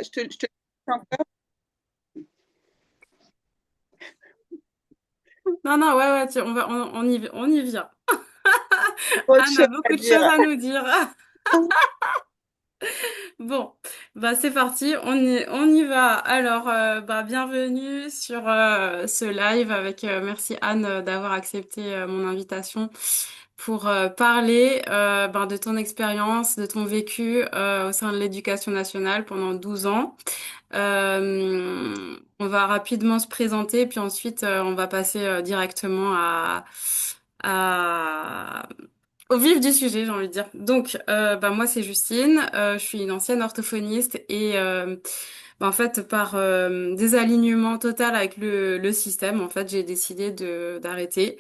je te... Non, non, ouais, ouais, on y vient. Autre Anne chose a à beaucoup de dire. choses à nous dire. Bon, bah c'est parti, on y va. Alors, bah bienvenue sur ce live avec merci Anne d'avoir accepté mon invitation pour parler ben, de ton expérience, de ton vécu au sein de l'éducation nationale pendant 12 ans. On va rapidement se présenter, puis ensuite on va passer directement à au vif du sujet, j'ai envie de dire. Donc, bah, moi, c'est Justine. Je suis une ancienne orthophoniste et bah, en fait, par désalignement total avec le système, en fait, j'ai décidé de d'arrêter.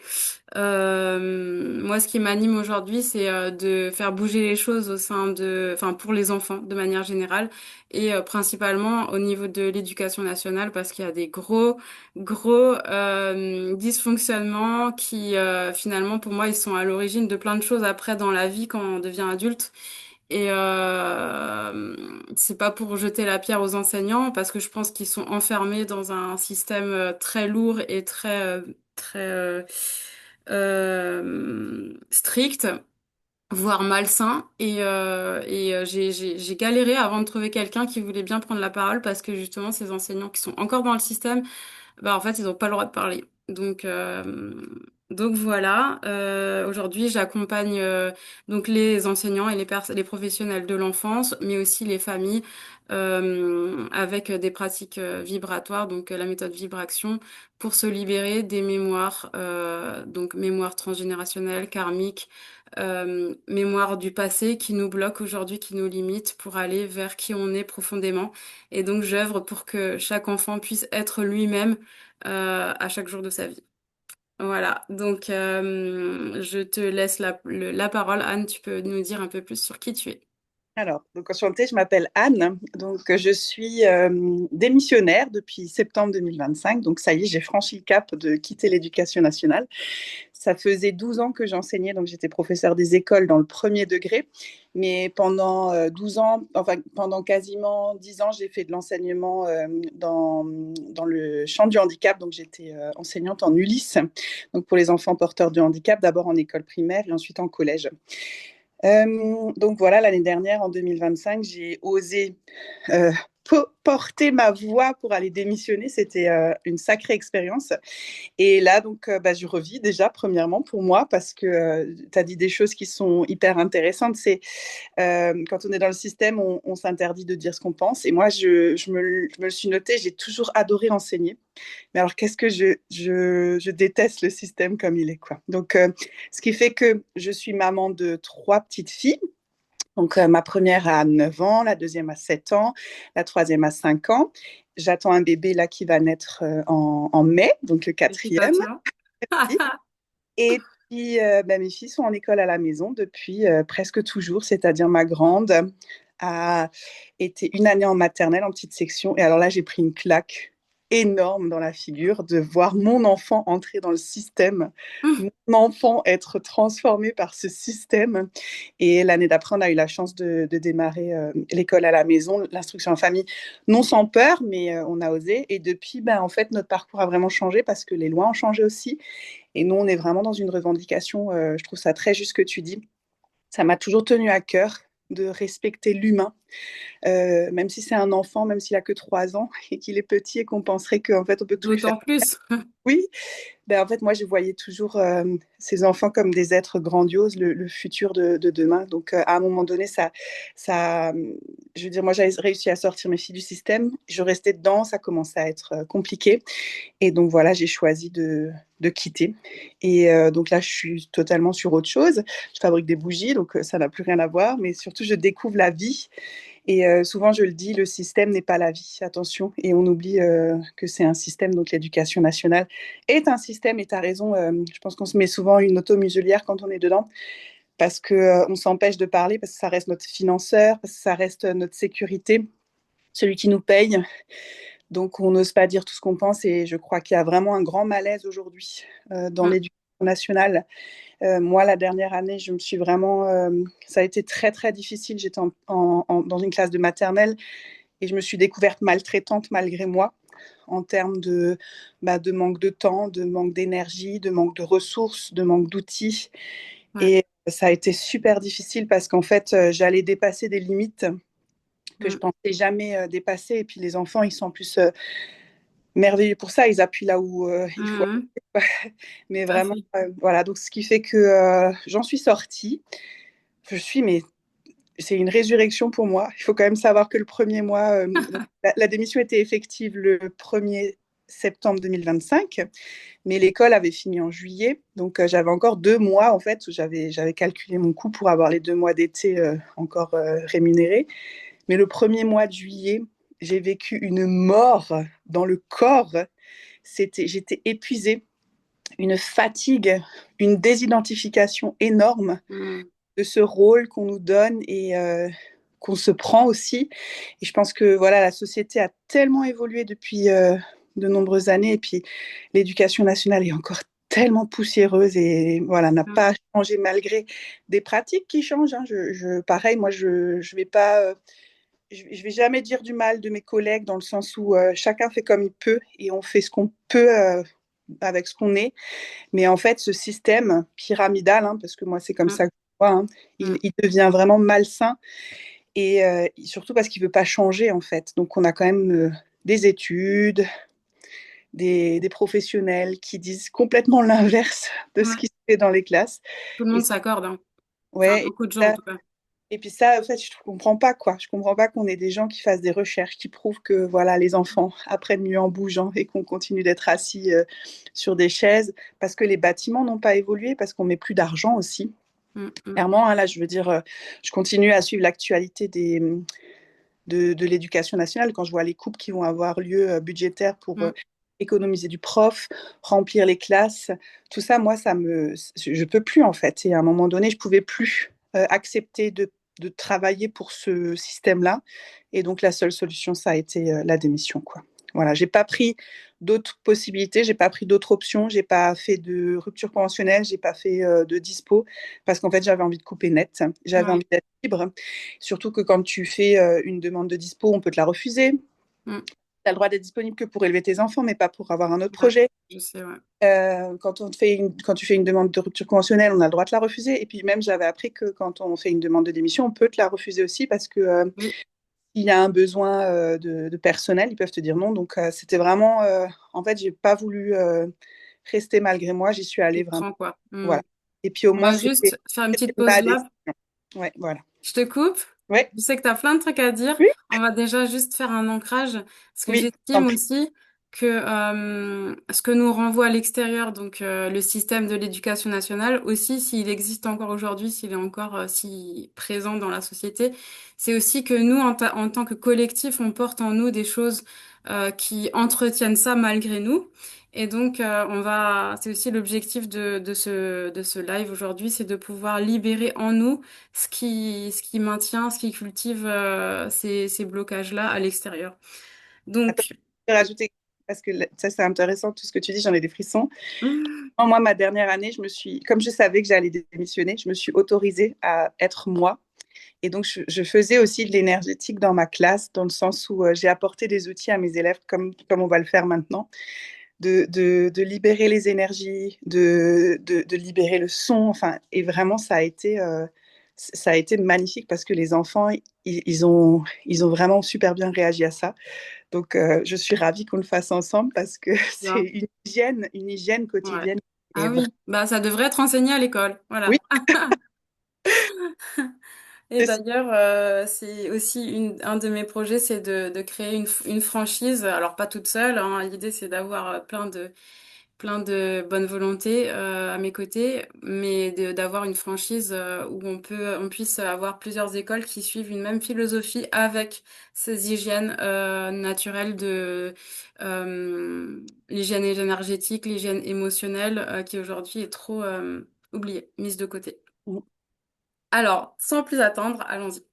Moi, ce qui m'anime aujourd'hui, c'est de faire bouger les choses au sein de, enfin, pour les enfants de manière générale et principalement au niveau de l'éducation nationale parce qu'il y a des gros dysfonctionnements qui, finalement, pour moi, ils sont à l'origine de plein de choses après dans la vie quand on devient adulte. Et c'est pas pour jeter la pierre aux enseignants parce que je pense qu'ils sont enfermés dans un système très lourd et très strict, voire malsain. J'ai galéré avant de trouver quelqu'un qui voulait bien prendre la parole parce que justement ces enseignants qui sont encore dans le système, bah en fait ils n'ont pas le droit de parler. Donc voilà. Aujourd'hui j'accompagne donc les enseignants et les professionnels de l'enfance, mais aussi les familles avec des pratiques vibratoires, donc la méthode vibration pour se libérer des mémoires, donc mémoire transgénérationnelle, karmique, mémoire du passé qui nous bloque aujourd'hui, qui nous limite pour aller vers qui on est profondément. Et donc j'œuvre pour que chaque enfant puisse être lui-même à chaque jour de sa vie. Voilà, donc je te laisse la parole. Anne, tu peux nous dire un peu plus sur qui tu es. Alors, donc enchantée, je m'appelle Anne. Donc, je suis démissionnaire depuis septembre 2025. Donc, ça y est, j'ai franchi le cap de quitter l'éducation nationale. Ça faisait 12 ans que j'enseignais, donc j'étais professeure des écoles dans le premier degré. Mais pendant 12 ans, enfin pendant quasiment 10 ans, j'ai fait de l'enseignement dans le champ du handicap. Donc j'étais enseignante en ULIS, donc pour les enfants porteurs de handicap, d'abord en école primaire et ensuite en collège. Donc voilà, l'année dernière, en 2025, j'ai osé euh, porter ma voix pour aller démissionner. C'était une sacrée expérience. Et là, donc, bah, je revis déjà, premièrement, pour moi, parce que tu as dit des choses qui sont hyper intéressantes. C'est quand on est dans le système, on s'interdit de dire ce qu'on pense. Et moi, je me le suis noté, j'ai toujours adoré enseigner. Mais alors, qu'est-ce que je déteste le système comme il est, quoi. Donc, ce qui fait que je suis maman de trois petites filles. Donc, ma première a 9 ans, la deuxième a 7 ans, la troisième a 5 ans. J'attends un bébé là qui va naître en mai, donc le quatrième. Félicitations. Et puis, ben, mes filles sont en école à la maison depuis presque toujours, c'est-à-dire ma grande a été une année en maternelle, en petite section. Et alors là, j'ai pris une claque énorme dans la figure de voir mon enfant entrer dans le système, mon enfant être transformé par ce système. Et l'année d'après, on a eu la chance de démarrer l'école à la maison, l'instruction en famille, non sans peur, mais on a osé. Et depuis, ben, en fait, notre parcours a vraiment changé parce que les lois ont changé aussi. Et nous, on est vraiment dans une revendication, je trouve ça très juste ce que tu dis. Ça m'a toujours tenu à cœur de respecter l'humain, même si c'est un enfant, même s'il a que 3 ans et qu'il est petit et qu'on penserait qu'en fait, on peut tout lui faire. D'autant plus. Oui, ben, en fait, moi, je voyais toujours ces enfants comme des êtres grandioses, le futur de demain. Donc, à un moment donné, je veux dire, moi, j'avais réussi à sortir mes filles du système. Je restais dedans, ça commençait à être compliqué. Et donc, voilà, j'ai choisi de quitter. Et donc là, je suis totalement sur autre chose. Je fabrique des bougies, donc ça n'a plus rien à voir. Mais surtout, je découvre la vie. Et souvent, je le dis, le système n'est pas la vie, attention. Et on oublie que c'est un système, donc l'éducation nationale est un système, et tu as raison, je pense qu'on se met souvent une automuselière quand on est dedans, parce qu'on on s'empêche de parler, parce que ça reste notre financeur, parce que ça reste notre sécurité, celui qui nous paye. Donc, on n'ose pas dire tout ce qu'on pense, et je crois qu'il y a vraiment un grand malaise aujourd'hui dans l'éducation nationale. Moi, la dernière année, je me suis vraiment... ça a été très, très difficile. J'étais dans une classe de maternelle Et je me suis découverte maltraitante malgré moi en termes de manque de temps, de manque d'énergie, de manque de ressources, de manque d'outils. Ouais. Et ça a été super difficile parce qu'en fait, j'allais dépasser des limites que je Mm. pensais jamais dépasser. Et puis les enfants, ils sont en plus merveilleux pour ça. Ils appuient là où il faut. Mhm. Mais Tout à vraiment, fait. voilà. Donc, ce qui fait que j'en suis sortie. Mais c'est une résurrection pour moi. Il faut quand même savoir que le premier mois, donc, la démission était effective le 1er septembre 2025, mais l'école avait fini en juillet. Donc, j'avais encore 2 mois, en fait, où j'avais calculé mon coût pour avoir les 2 mois d'été encore rémunérés. Mais le premier mois de juillet, j'ai vécu une mort dans le corps. J'étais épuisée, une fatigue, une désidentification énorme Mm. de ce rôle qu'on nous donne et qu'on se prend aussi. Et je pense que voilà, la société a tellement évolué depuis de nombreuses années et puis l'éducation nationale est encore tellement poussiéreuse et voilà, n'a Mm. pas changé malgré des pratiques qui changent. Hein. Pareil, moi, je vais pas, je vais jamais dire du mal de mes collègues dans le sens où chacun fait comme il peut et on fait ce qu'on peut avec ce qu'on est. Mais en fait, ce système pyramidal, hein, parce que moi, c'est comme Mm. ça que je vois, hein, Mm. il devient vraiment malsain et surtout parce qu'il ne veut pas changer, en fait. Donc, on a quand même des études, des professionnels qui disent complètement l'inverse de ce Ouais. qui se fait dans les classes. Tout le Et monde s'accorde, hein. Enfin, ouais, beaucoup de gens en tout cas. et puis ça, en fait, je comprends pas quoi. Je comprends pas qu'on ait des gens qui fassent des recherches qui prouvent que voilà, les enfants apprennent mieux en bougeant et qu'on continue d'être assis sur des chaises parce que les bâtiments n'ont pas évolué, parce qu'on met plus d'argent aussi. Mm. Mm. Clairement, hein, là, je veux dire, je continue à suivre l'actualité de l'éducation nationale quand je vois les coupes qui vont avoir lieu budgétaires pour Mm. économiser du prof, remplir les classes, tout ça, moi, je peux plus en fait. Et à un moment donné, je pouvais plus accepter de travailler pour ce système-là. Et donc, la seule solution, ça a été la démission, quoi. Voilà, j'ai pas pris d'autres possibilités, j'ai pas pris d'autres options, j'ai pas fait de rupture conventionnelle, j'ai pas fait de dispo parce qu'en fait j'avais envie de couper net, j'avais Ouais. envie d'être libre. Surtout que quand tu fais une demande de dispo, on peut te la refuser. Tu Mm. as le droit d'être disponible que pour élever tes enfants, mais pas pour avoir un autre Ouais. projet. Je sais, ouais. Quand tu fais une demande de rupture conventionnelle, on a le droit de la refuser. Et puis même, j'avais appris que quand on fait une demande de démission, on peut te la refuser aussi parce que Oui, s'il y a un besoin de personnel, ils peuvent te dire non. Donc c'était vraiment, en fait, j'ai pas voulu rester malgré moi. J'y suis tu allée te vraiment. prends quoi. Mm. Voilà. Et puis au On moins, va c'était juste faire une petite pause ma là. décision. Ouais, voilà. Je te coupe. Ouais, Je sais que tu as plein de trucs à dire. oui, On va déjà juste faire un ancrage. Parce que oui, tant j'estime pis. aussi que ce que nous renvoie à l'extérieur, donc le système de l'éducation nationale, aussi s'il existe encore aujourd'hui, s'il est encore si présent dans la société, c'est aussi que nous, en tant que collectif, on porte en nous des choses qui entretiennent ça malgré nous. Et donc, c'est aussi l'objectif de ce live aujourd'hui, c'est de pouvoir libérer en nous ce qui maintient, ce qui cultive ces blocages-là à l'extérieur. Attends, Donc, je vais rajouter, parce que ça, c'est intéressant, tout ce que tu dis, j'en ai des frissons. hum, Moi, ma dernière année, comme je savais que j'allais démissionner, je me suis autorisée à être moi. Et donc, je faisais aussi de l'énergétique dans ma classe, dans le sens où j'ai apporté des outils à mes élèves, comme on va le faire maintenant, de libérer les énergies, de libérer le son. Enfin, et vraiment, ça a été magnifique parce que les enfants, ils ont vraiment super bien réagi à ça. Donc, je suis ravie qu'on le fasse ensemble parce que c'est bien. une hygiène Ouais. quotidienne. Ah oui, bah ça devrait être enseigné à l'école. Oui, Voilà. Et c'est ça. d'ailleurs, c'est aussi un de mes projets, c'est de créer une franchise. Alors pas toute seule, hein. L'idée c'est d'avoir plein de bonne volonté à mes côtés, mais d'avoir une franchise où on puisse avoir plusieurs écoles qui suivent une même philosophie avec ces hygiènes naturelles de l'hygiène énergétique, l'hygiène émotionnelle qui aujourd'hui est trop oubliée, mise de côté. Alors, sans plus attendre, allons-y.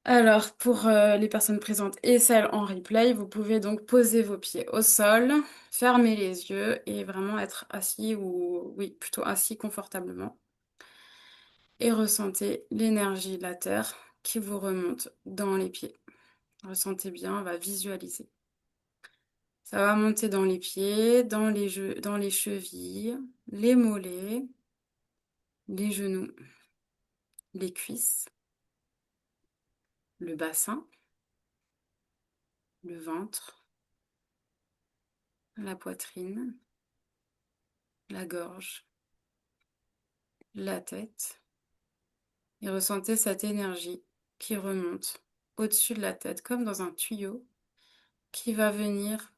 Alors, pour les personnes présentes et celles en replay, vous pouvez donc poser vos pieds au sol, fermer les yeux et vraiment être assis ou, oui, plutôt assis confortablement. Et ressentez l'énergie de la terre qui vous remonte dans les pieds. Ressentez bien, on va visualiser. Ça va monter dans les pieds, dans les chevilles, les mollets, les genoux, les cuisses, le bassin, le ventre, la poitrine, la gorge, la tête. Et ressentez cette énergie qui remonte au-dessus de la tête, comme dans un tuyau, qui va venir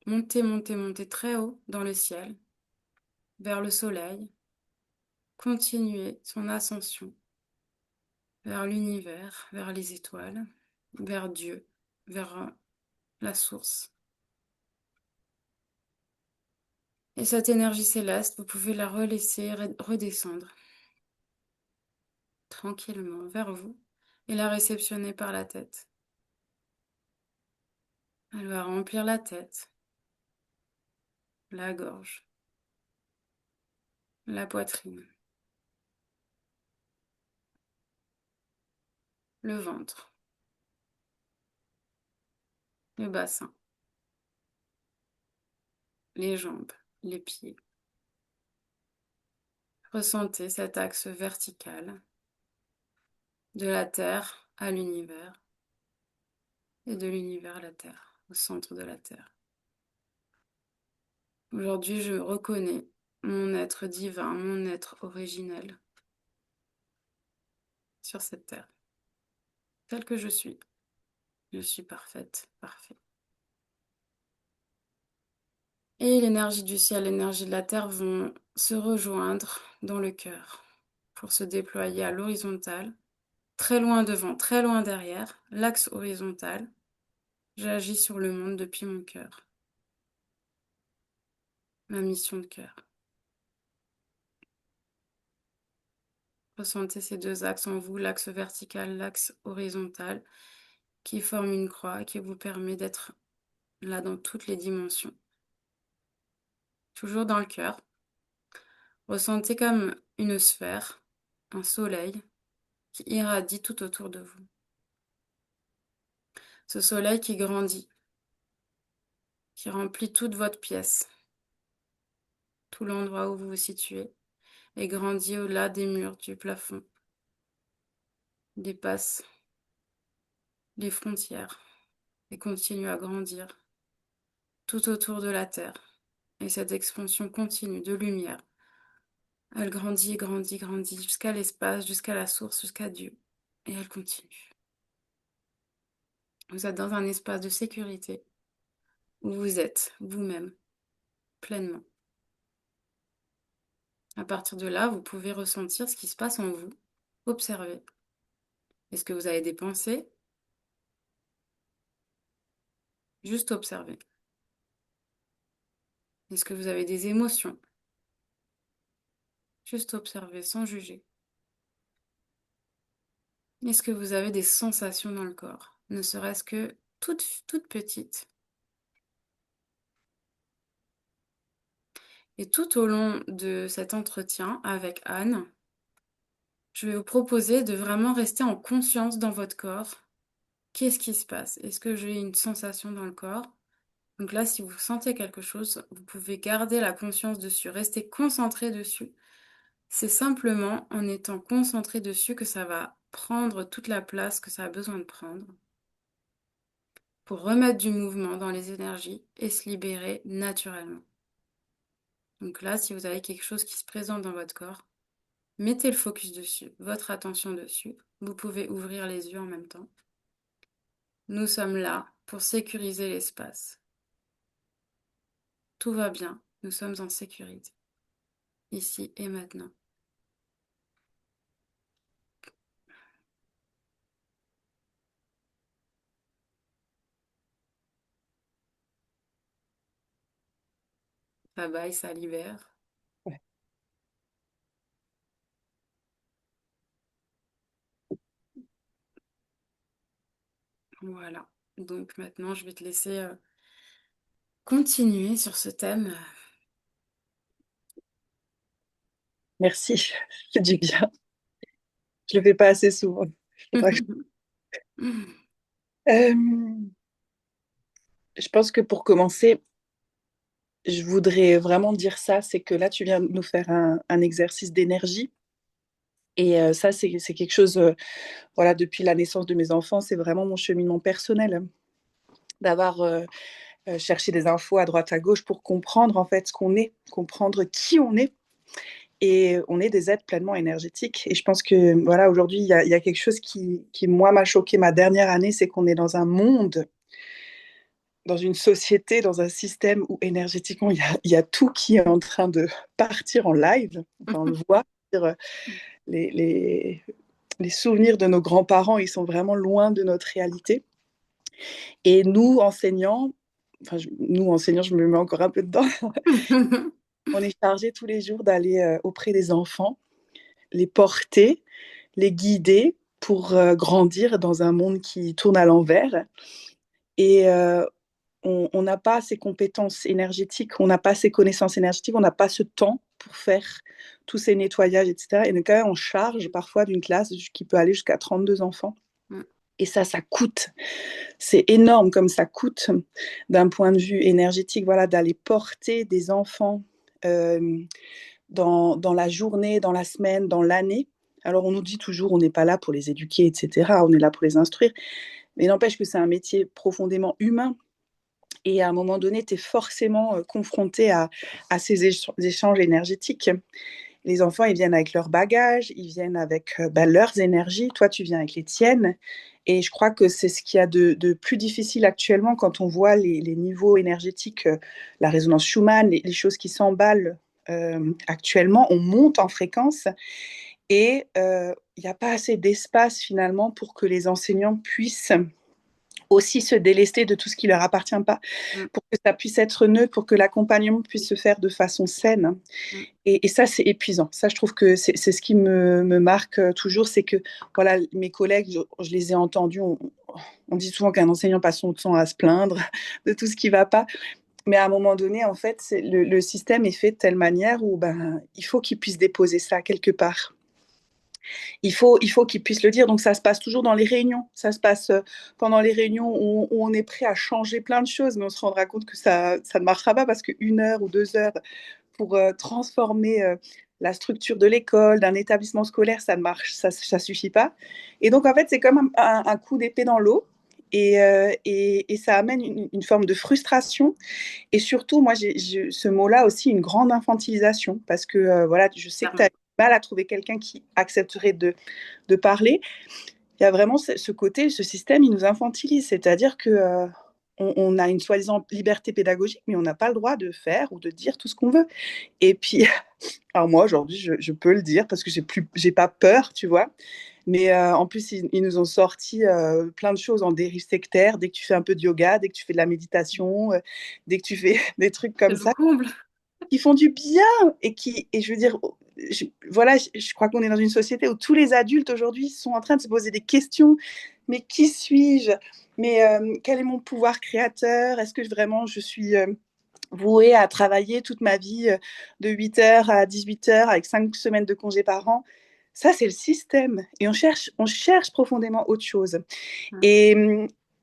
monter, monter, monter très haut dans le ciel, vers le soleil, continuer son ascension vers l'univers, vers les étoiles, vers Dieu, vers la source. Et cette énergie céleste, vous pouvez la relaisser redescendre tranquillement vers vous et la réceptionner par la tête. Elle va remplir la tête, la gorge, la poitrine, le ventre, le bassin, les jambes, les pieds. Ressentez cet axe vertical de la Terre à l'univers et de l'univers à la Terre, au centre de la Terre. Aujourd'hui, je reconnais mon être divin, mon être originel sur cette terre, tel que je suis. Je suis parfaite, parfait. Et l'énergie du ciel, l'énergie de la terre vont se rejoindre dans le cœur pour se déployer à l'horizontale, très loin devant, très loin derrière, l'axe horizontal. J'agis sur le monde depuis mon cœur, ma mission de cœur. Ressentez ces deux axes en vous, l'axe vertical, l'axe horizontal, qui forment une croix et qui vous permet d'être là dans toutes les dimensions. Toujours dans le cœur. Ressentez comme une sphère, un soleil qui irradie tout autour de vous. Ce soleil qui grandit, qui remplit toute votre pièce, tout l'endroit où vous vous situez, et grandit au-delà des murs, du plafond, dépasse les frontières et continue à grandir tout autour de la Terre. Et cette expansion continue de lumière, elle grandit, grandit, grandit jusqu'à l'espace, jusqu'à la source, jusqu'à Dieu. Et elle continue. Vous êtes dans un espace de sécurité où vous êtes vous-même pleinement. À partir de là, vous pouvez ressentir ce qui se passe en vous, observer. Est-ce que vous avez des pensées? Juste observer. Est-ce que vous avez des émotions? Juste observer sans juger. Est-ce que vous avez des sensations dans le corps? Ne serait-ce que toutes petites. Et tout au long de cet entretien avec Anne, je vais vous proposer de vraiment rester en conscience dans votre corps. Qu'est-ce qui se passe? Est-ce que j'ai une sensation dans le corps? Donc là, si vous sentez quelque chose, vous pouvez garder la conscience dessus, rester concentré dessus. C'est simplement en étant concentré dessus que ça va prendre toute la place que ça a besoin de prendre pour remettre du mouvement dans les énergies et se libérer naturellement. Donc là, si vous avez quelque chose qui se présente dans votre corps, mettez le focus dessus, votre attention dessus. Vous pouvez ouvrir les yeux en même temps. Nous sommes là pour sécuriser l'espace. Tout va bien, nous sommes en sécurité, ici et maintenant. Ça baille, ça libère. Ouais. Voilà. Donc maintenant, je vais te laisser continuer sur ce thème. Merci, c'est du bien. Je le fais pas assez souvent. Faudra que Euh, je pense que pour commencer, je voudrais vraiment dire ça, c'est que là, tu viens de nous faire un exercice d'énergie. Et ça, c'est quelque chose, voilà, depuis la naissance de mes enfants, c'est vraiment mon cheminement personnel, hein, d'avoir cherché des infos à droite à gauche pour comprendre en fait ce qu'on est, comprendre qui on est. Et on est des êtres pleinement énergétiques. Et je pense que voilà, aujourd'hui, il y a quelque chose qui, moi, m'a choqué ma dernière année, c'est qu'on est dans un monde, dans une société, dans un système où énergétiquement, il y a tout qui est en train de partir en live. Enfin, on le voit. Les, les, les souvenirs de nos grands-parents, ils sont vraiment loin de notre réalité. Et nous, enseignants, enfin, nous, enseignants, je me mets encore un peu dedans, on est chargés tous les jours d'aller auprès des enfants, les porter, les guider pour grandir dans un monde qui tourne à l'envers. Et on n'a pas ces compétences énergétiques, on n'a pas ces connaissances énergétiques, on n'a pas ce temps pour faire tous ces nettoyages, etc. Et donc, quand même, on charge parfois d'une classe qui peut aller jusqu'à 32 enfants. Et ça coûte. C'est énorme comme ça coûte d'un point de vue énergétique, voilà, d'aller porter des enfants euh, dans la journée, dans la semaine, dans l'année. Alors, on nous dit toujours, on n'est pas là pour les éduquer, etc. On est là pour les instruire. Mais n'empêche que c'est un métier profondément humain. Et à un moment donné, tu es forcément confronté à ces échanges énergétiques. Les enfants, ils viennent avec leurs bagages, ils viennent avec leurs énergies. Toi, tu viens avec les tiennes. Et je crois que c'est ce qu'il y a de plus difficile actuellement quand on voit les niveaux énergétiques, la résonance Schumann, les choses qui s'emballent actuellement. On monte en fréquence et il n'y a pas assez d'espace finalement pour que les enseignants puissent aussi se délester de tout ce qui leur appartient pas, Mm, pour que ça puisse être neutre, pour que l'accompagnement puisse se faire de façon saine. mm. Et ça, c'est épuisant. Ça, je trouve que c'est ce qui me marque toujours, c'est que voilà, mes collègues, je les ai entendus, on dit souvent qu'un enseignant passe son temps à se plaindre de tout ce qui ne va pas. Mais à un moment donné, en fait, le système est fait de telle manière où il faut qu'ils puissent déposer ça quelque part. Il faut qu'ils puissent le dire. Donc, ça se passe toujours dans les réunions. Ça se passe pendant les réunions où on est prêt à changer plein de choses, mais on se rendra compte que ça ne marchera pas parce qu'une heure ou 2 heures pour transformer la structure de l'école, d'un établissement scolaire, ça ne marche, ça suffit pas. Et donc, en fait, c'est comme un coup d'épée dans l'eau. Et ça amène une forme de frustration. Et surtout, moi, j'ai ce mot-là aussi, une grande infantilisation, parce que voilà, je sais que tu as Clairement. du mal à trouver quelqu'un qui accepterait de parler. Il y a vraiment ce côté, ce système, il nous infantilise, c'est-à-dire que on a une soi-disant liberté pédagogique, mais on n'a pas le droit de faire ou de dire tout ce qu'on veut. Et puis, alors moi, aujourd'hui, je peux le dire parce que j'ai pas peur, tu vois. Mais en plus, ils nous ont sorti plein de choses en dérive sectaire. Dès que tu fais un peu de yoga, dès que tu fais de la méditation, dès que tu fais des trucs C'est comme le ça, comble. qui font du bien et je veux dire, voilà, je crois qu'on est dans une société où tous les adultes aujourd'hui sont en train de se poser des questions. Mais qui suis-je? Mais quel est mon pouvoir créateur? Est-ce que vraiment je suis vouée à travailler toute ma vie de 8 heures à 18 heures avec 5 semaines de congés par an? Ça, c'est le système. Et on cherche profondément autre chose. Mm. Et,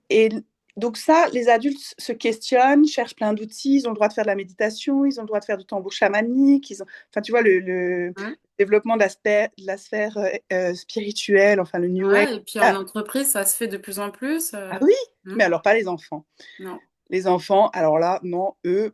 et donc ça, les adultes se questionnent, cherchent plein d'outils, ils ont le droit de faire de la méditation, ils ont le droit de faire du tambour chamanique, enfin tu vois, le Mm. développement de la sphère spirituelle, enfin le New Age. Ouais, et puis en Ah, entreprise, ça se fait de plus en plus. ah oui, Mm. mais alors pas les enfants. Non. Les enfants, alors là, non, eux,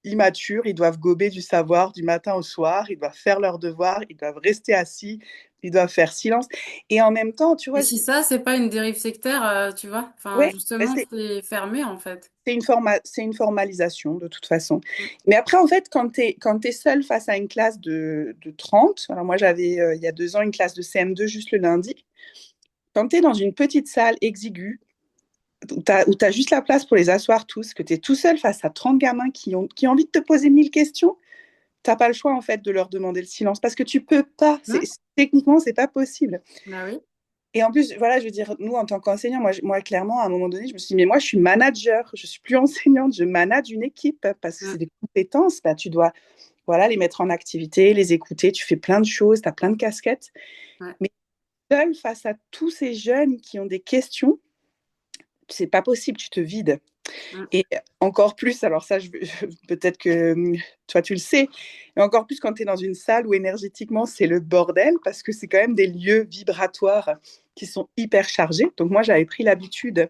immatures, ils doivent gober du savoir du matin au soir, ils doivent faire leurs devoirs, ils doivent rester assis, ils doivent faire silence. Et en même temps, tu Et vois, si ça, c'est pas une dérive sectaire, tu vois? Enfin, ouais, justement, c'est fermé, en fait. c'est une formalisation de toute façon. Mm. Mais après, en fait, quand tu es seul face à une classe de 30, alors moi j'avais il y a 2 ans une classe de CM2 juste le lundi, quand tu es dans une petite salle exiguë, où tu as juste la place pour les asseoir tous, que tu es tout seul face à 30 gamins qui ont envie de te poser 1000 questions, tu n'as pas le choix en fait de leur demander le silence parce que tu peux pas, Mm. techniquement, c'est pas possible. Bah oui. Et en plus, voilà, je veux dire, nous, en tant qu'enseignants, moi, clairement, à un moment donné, je me suis dit, mais moi, je suis manager, je suis plus enseignante, je manage une équipe parce que Mm. c'est des compétences, tu dois, voilà, les mettre en activité, les écouter, tu fais plein de choses, tu as plein de casquettes. Ouais. Mais seul face à tous ces jeunes qui ont des questions, c'est pas possible, tu te vides. Mm. Et encore plus, alors ça, peut-être que toi, tu le sais, mais encore plus quand tu es dans une salle où énergétiquement, c'est le bordel, parce que c'est quand même des lieux vibratoires qui sont hyper chargés. Donc moi, j'avais pris l'habitude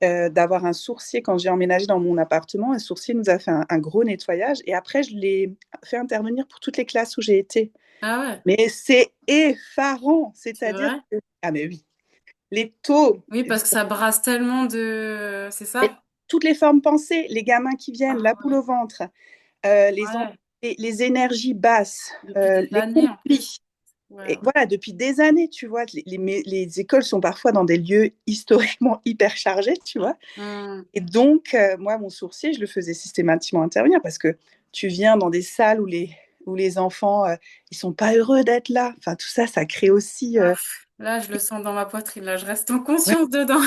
d'avoir un sourcier quand j'ai emménagé dans mon appartement. Un sourcier nous a fait un gros nettoyage et après, je l'ai fait intervenir pour toutes les classes où j'ai été. Ah ouais, Mais c'est effarant, c'est c'est-à-dire vrai? que... Ah mais oui, les taux, Oui, parce que ça brasse tellement de... C'est mais ça? toutes les formes pensées, les gamins qui viennent, Ah la boule ouais, au ventre, ouais. les énergies basses, Depuis des les années en conflits. plus. Ouais, Et ouais. voilà, depuis des années, tu vois, les écoles sont parfois dans des lieux historiquement hyper chargés, tu vois. Mm. Et donc, moi, mon sourcier, je le faisais systématiquement intervenir parce que tu viens dans des salles où les enfants, ils sont pas heureux d'être là. Enfin, tout ça, ça crée aussi... Ah, là, je le sens dans ma poitrine. Là, je reste en ouais, conscience dedans.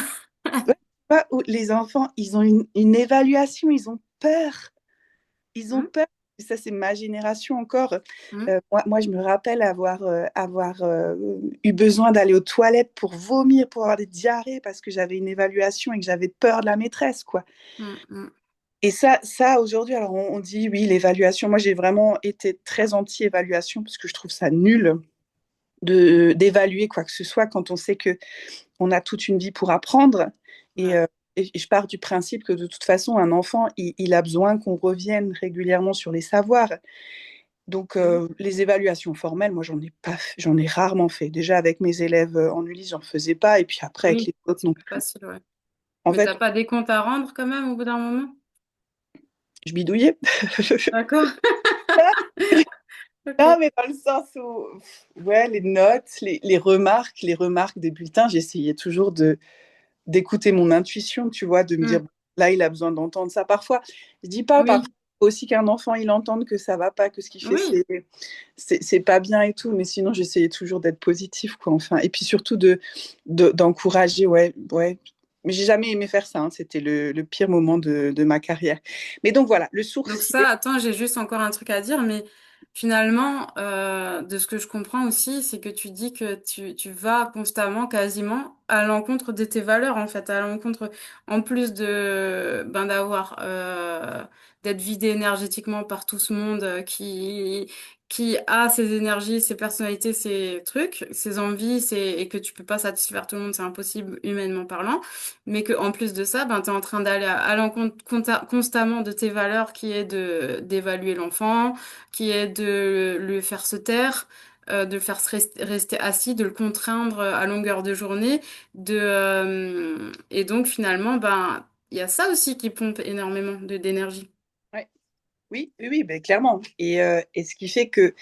ouais, tu vois, où les enfants, ils ont une évaluation, ils ont peur. Ils ont Mm, peur. Et ça, c'est ma génération encore. mm, Moi, je me rappelle avoir eu besoin d'aller aux toilettes pour vomir, pour avoir des diarrhées parce que j'avais une évaluation et que j'avais peur de la maîtresse, quoi. mm, mm. Et ça aujourd'hui, alors on dit oui, l'évaluation. Moi, j'ai vraiment été très anti-évaluation parce que je trouve ça nul d'évaluer quoi que ce soit quand on sait que on a toute une vie pour apprendre. Et, Ouais. et je pars du principe que de toute façon, un enfant, il a besoin qu'on revienne régulièrement sur les savoirs. Donc, Mm. les évaluations formelles, moi, j'en ai rarement fait. Déjà, avec mes élèves en Ulysse, j'en faisais pas. Et puis après, avec Oui, les autres c'est non plus plus. facile, ouais. En Mais t'as fait, pas des comptes à rendre quand même au bout d'un moment? je bidouillais. D'accord. Non, Ok. mais dans le sens où, ouais, les notes, les remarques des bulletins, j'essayais toujours d'écouter mon intuition, tu vois, de me dire, Mm. là, il a besoin d'entendre ça. Parfois, je dis pas, parfois, Oui, il faut aussi qu'un enfant, il entende que ça va pas, que ce qu'il fait, oui. c'est pas bien et tout. Mais sinon, j'essayais toujours d'être positif, quoi, enfin. Et puis surtout d'encourager, ouais, ouais. Mais j'ai jamais aimé faire ça, hein. C'était le pire moment de ma carrière. Mais donc voilà, le Donc sourcier, ça, attends, j'ai juste encore un truc à dire, mais finalement, de ce que je comprends aussi, c'est que tu dis que tu vas constamment, quasiment, à l'encontre de tes valeurs, en fait, à l'encontre, en plus de, ben, d'être vidé énergétiquement par tout ce monde qui a ses énergies, ses personnalités, ses trucs, ses envies, et que tu peux pas satisfaire tout le monde, c'est impossible humainement parlant, mais que en plus de ça, ben, tu es en train d'aller à l'encontre constamment de tes valeurs qui est de d'évaluer l'enfant, qui est de le faire se taire, de le faire rester assis, de le contraindre à longueur de journée, et donc finalement, ben, il y a ça aussi qui pompe énormément d'énergie. ouais, oui, oui, oui, ben, clairement. Et ce qui fait que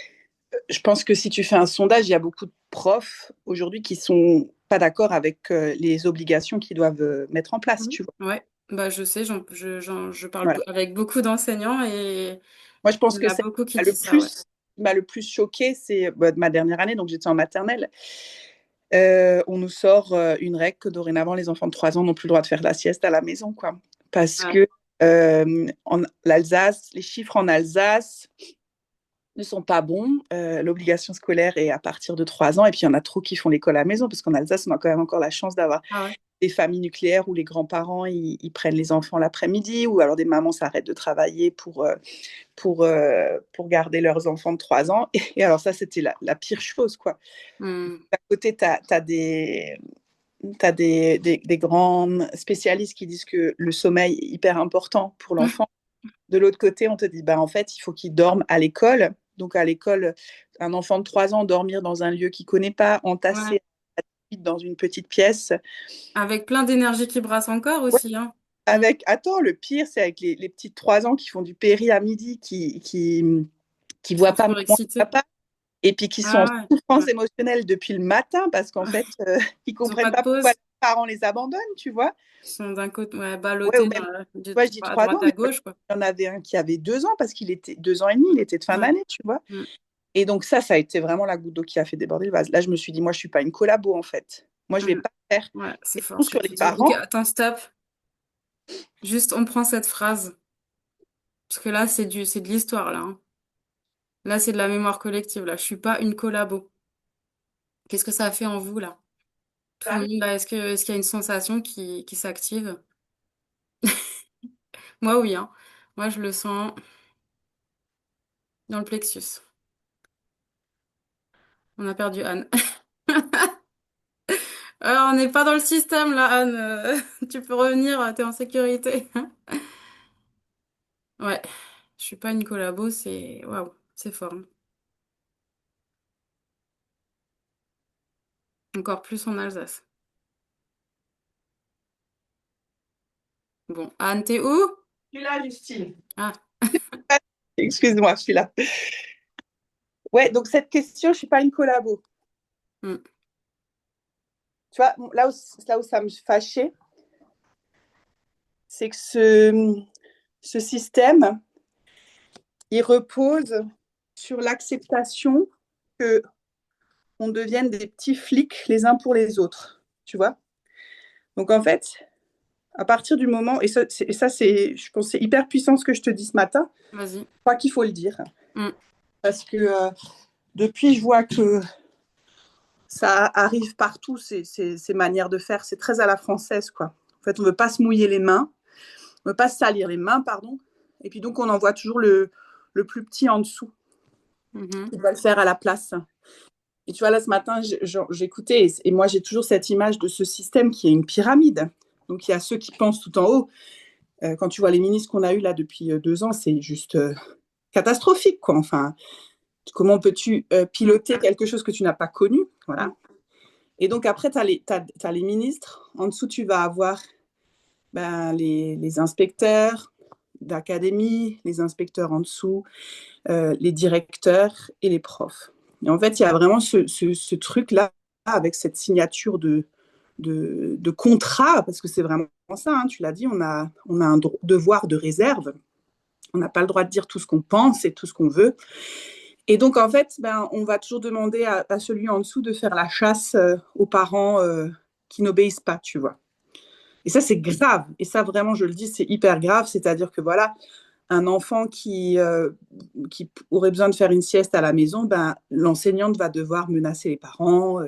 je pense que si tu fais un sondage, il y a beaucoup de profs aujourd'hui qui sont pas d'accord avec les obligations qu'ils doivent mettre en place, Mhm. tu vois. Ouais, bah je sais, je parle Voilà. avec beaucoup d'enseignants et Moi, je il pense y en que a ça beaucoup qui m'a le disent ça, ouais. plus, m'a le plus choqué, c'est ma dernière année, donc j'étais en maternelle. On nous sort une règle que dorénavant, les enfants de 3 ans n'ont plus le droit de faire la sieste à la maison, quoi. Parce Ouais. que l'Alsace, les chiffres en Alsace ne sont pas bons. L'obligation scolaire est à partir de 3 ans, et puis il y en a trop qui font l'école à la maison, parce qu'en Alsace, on a quand même encore la chance d'avoir Ah ouais. des familles nucléaires où les grands-parents ils prennent les enfants l'après-midi, ou alors des mamans s'arrêtent de travailler pour garder leurs enfants de 3 ans. Et alors ça, c'était la pire chose, quoi. Hmm. D'un côté, tu as des grands spécialistes qui disent que le sommeil est hyper important pour l'enfant. De l'autre côté, on te dit, bah, en fait, il faut qu'il dorme à l'école. Donc, à l'école, un enfant de 3 ans, dormir dans un lieu qu'il ne connaît pas, Ouais. entassé dans une petite pièce. Avec plein d'énergie qui brasse encore Ouais, aussi, hein. Mm. attends, le pire, c'est avec les petites 3 ans qui font du péri à midi, qui Ils voient sont pas toujours maman et excités. papa, et puis qui sont en Ah ouais. souffrance Ouais. émotionnelle depuis le matin parce qu'en fait, ils Ils ont pas comprennent de pas pourquoi pause. les parents les abandonnent, tu vois. Ils sont d'un côté, ouais, Ouais, ou ballottés même, ouais, je dis à 3 ans, droite à mais gauche, quoi. il y en avait un qui avait 2 ans parce qu'il était 2 ans et demi, il était de fin Ouais. d'année, tu vois. Mm. Et donc ça a été vraiment la goutte d'eau qui a fait déborder le vase. Là, je me suis dit, moi, je suis pas une collabo, en fait. Moi, je vais Mm. pas faire Ouais, c'est fort pression ce que sur les tu dis. Ok, parents. attends, stop. Juste, on prend cette phrase. Parce que là, c'est de l'histoire, là, hein. Là, c'est de la mémoire collective, là. Je suis pas une collabo. Qu'est-ce que ça a fait en vous, là? Tout le monde, bah, est-ce qu'il y a une sensation qui s'active? Moi, oui, hein. Moi, je le sens dans le plexus. On a perdu Anne. On n'est pas dans le système, là, Anne. Tu peux revenir, t'es en sécurité. Ouais, je suis pas une collabo, c'est... Waouh, c'est fort, hein. Encore plus en Alsace. Bon, Anne, t'es où? Je suis là, Justine. Ah, Excuse-moi, je suis là. Ouais, donc cette question, je suis pas une collabo. hmm, Tu vois, là où ça me fâchait, c'est que ce système, il repose sur l'acceptation que on devienne des petits flics les uns pour les autres. Tu vois? Donc en fait, à partir du moment, et ça, je pense, c'est hyper puissant ce que je te dis ce matin, vas-y. je crois qu'il faut le dire. Hmm, Parce que depuis, je vois que ça arrive partout, ces manières de faire. C'est très à la française, quoi. En fait, on ne veut pas se mouiller les mains, on ne veut pas se salir les mains, pardon. Et puis donc, on envoie toujours le plus petit en dessous, mhm, qui va le faire à la place. Et tu vois, là, ce matin, j'écoutais, et moi, j'ai toujours cette image de ce système qui est une pyramide. Donc, il y a ceux qui pensent tout en haut. Quand tu vois les ministres qu'on a eus là depuis 2 ans, c'est juste catastrophique, quoi. Enfin, comment peux-tu piloter quelque chose que tu n'as pas connu? Voilà. Et donc, après, t'as les ministres. En dessous, tu vas avoir les inspecteurs d'académie, les inspecteurs en dessous, les directeurs et les profs. Et en fait, il y a vraiment ce truc-là avec cette signature de contrat, parce que c'est vraiment ça, hein, tu l'as dit, on a un devoir de réserve. On n'a pas le droit de dire tout ce qu'on pense et tout ce qu'on veut. Et donc, en fait, on va toujours demander à celui en dessous de faire la chasse aux parents qui n'obéissent pas, tu vois. Et ça, c'est grave. Et ça, vraiment, je le dis, c'est hyper grave. C'est-à-dire que voilà, un enfant qui aurait besoin de faire une sieste à la maison, l'enseignante va devoir menacer les parents.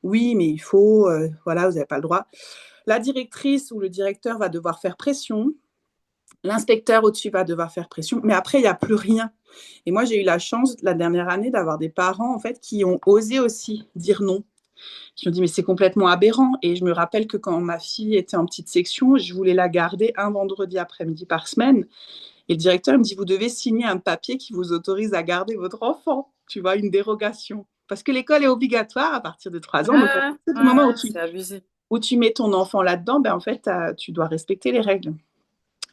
Oui, mais il faut, voilà, vous n'avez pas le droit. La directrice ou le directeur va devoir faire pression. L'inspecteur au-dessus va devoir faire pression. Mais après, il n'y a plus rien. Et moi, j'ai eu la chance la dernière année d'avoir des parents en fait qui ont osé aussi dire non. Qui ont dit mais c'est complètement aberrant. Et je me rappelle que quand ma fille était en petite section, je voulais la garder un vendredi après-midi par semaine. Et le directeur me dit vous devez signer un papier qui vous autorise à garder votre enfant. Tu vois, une dérogation. Parce que l'école est obligatoire à partir de 3 ans. Donc à partir du ouais, moment c'est abusé. où tu mets ton enfant là-dedans, en fait, tu dois respecter les règles.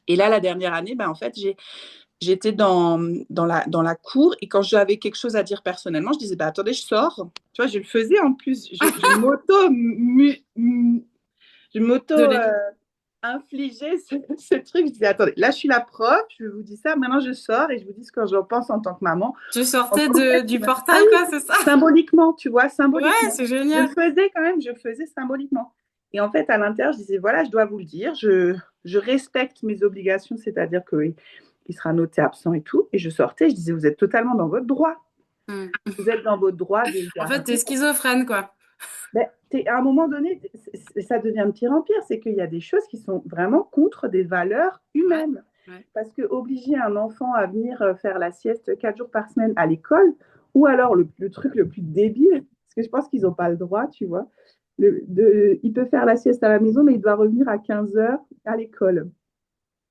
Et là, la dernière année, en fait, j'étais dans la cour et quand j'avais quelque chose à dire personnellement, je disais, attendez, je sors. Tu vois, je le faisais en plus. Je m'auto Désolée. infligeais ce truc. Je disais, attendez, là, je suis la prof, je vous dis ça, maintenant je sors et je vous dis ce que j'en pense en tant que maman. Tu En sortais tant du qu'être humain. Ah portail, quoi, oui, c'est ça? symboliquement, tu vois, Ouais, symboliquement. c'est Je le génial. faisais quand même, je le faisais symboliquement. Et en fait, à l'intérieur, je disais, voilà, je dois vous le dire, je respecte mes obligations, c'est-à-dire que oui, il sera noté absent et tout. Et je sortais, je disais, vous êtes totalement dans votre droit. Hmm. Vous êtes dans votre droit de le En fait, t'es garder. schizophrène, quoi. À un moment donné, ça devient de pire en pire. C'est qu'il y a des choses qui sont vraiment contre des valeurs Ouais, humaines. ouais. Parce que obliger un enfant à venir faire la sieste 4 jours par semaine à l'école, ou alors le truc le plus débile, parce que je pense qu'ils n'ont pas le droit, tu vois, il peut faire la sieste à la maison, mais il doit revenir à 15 heures à l'école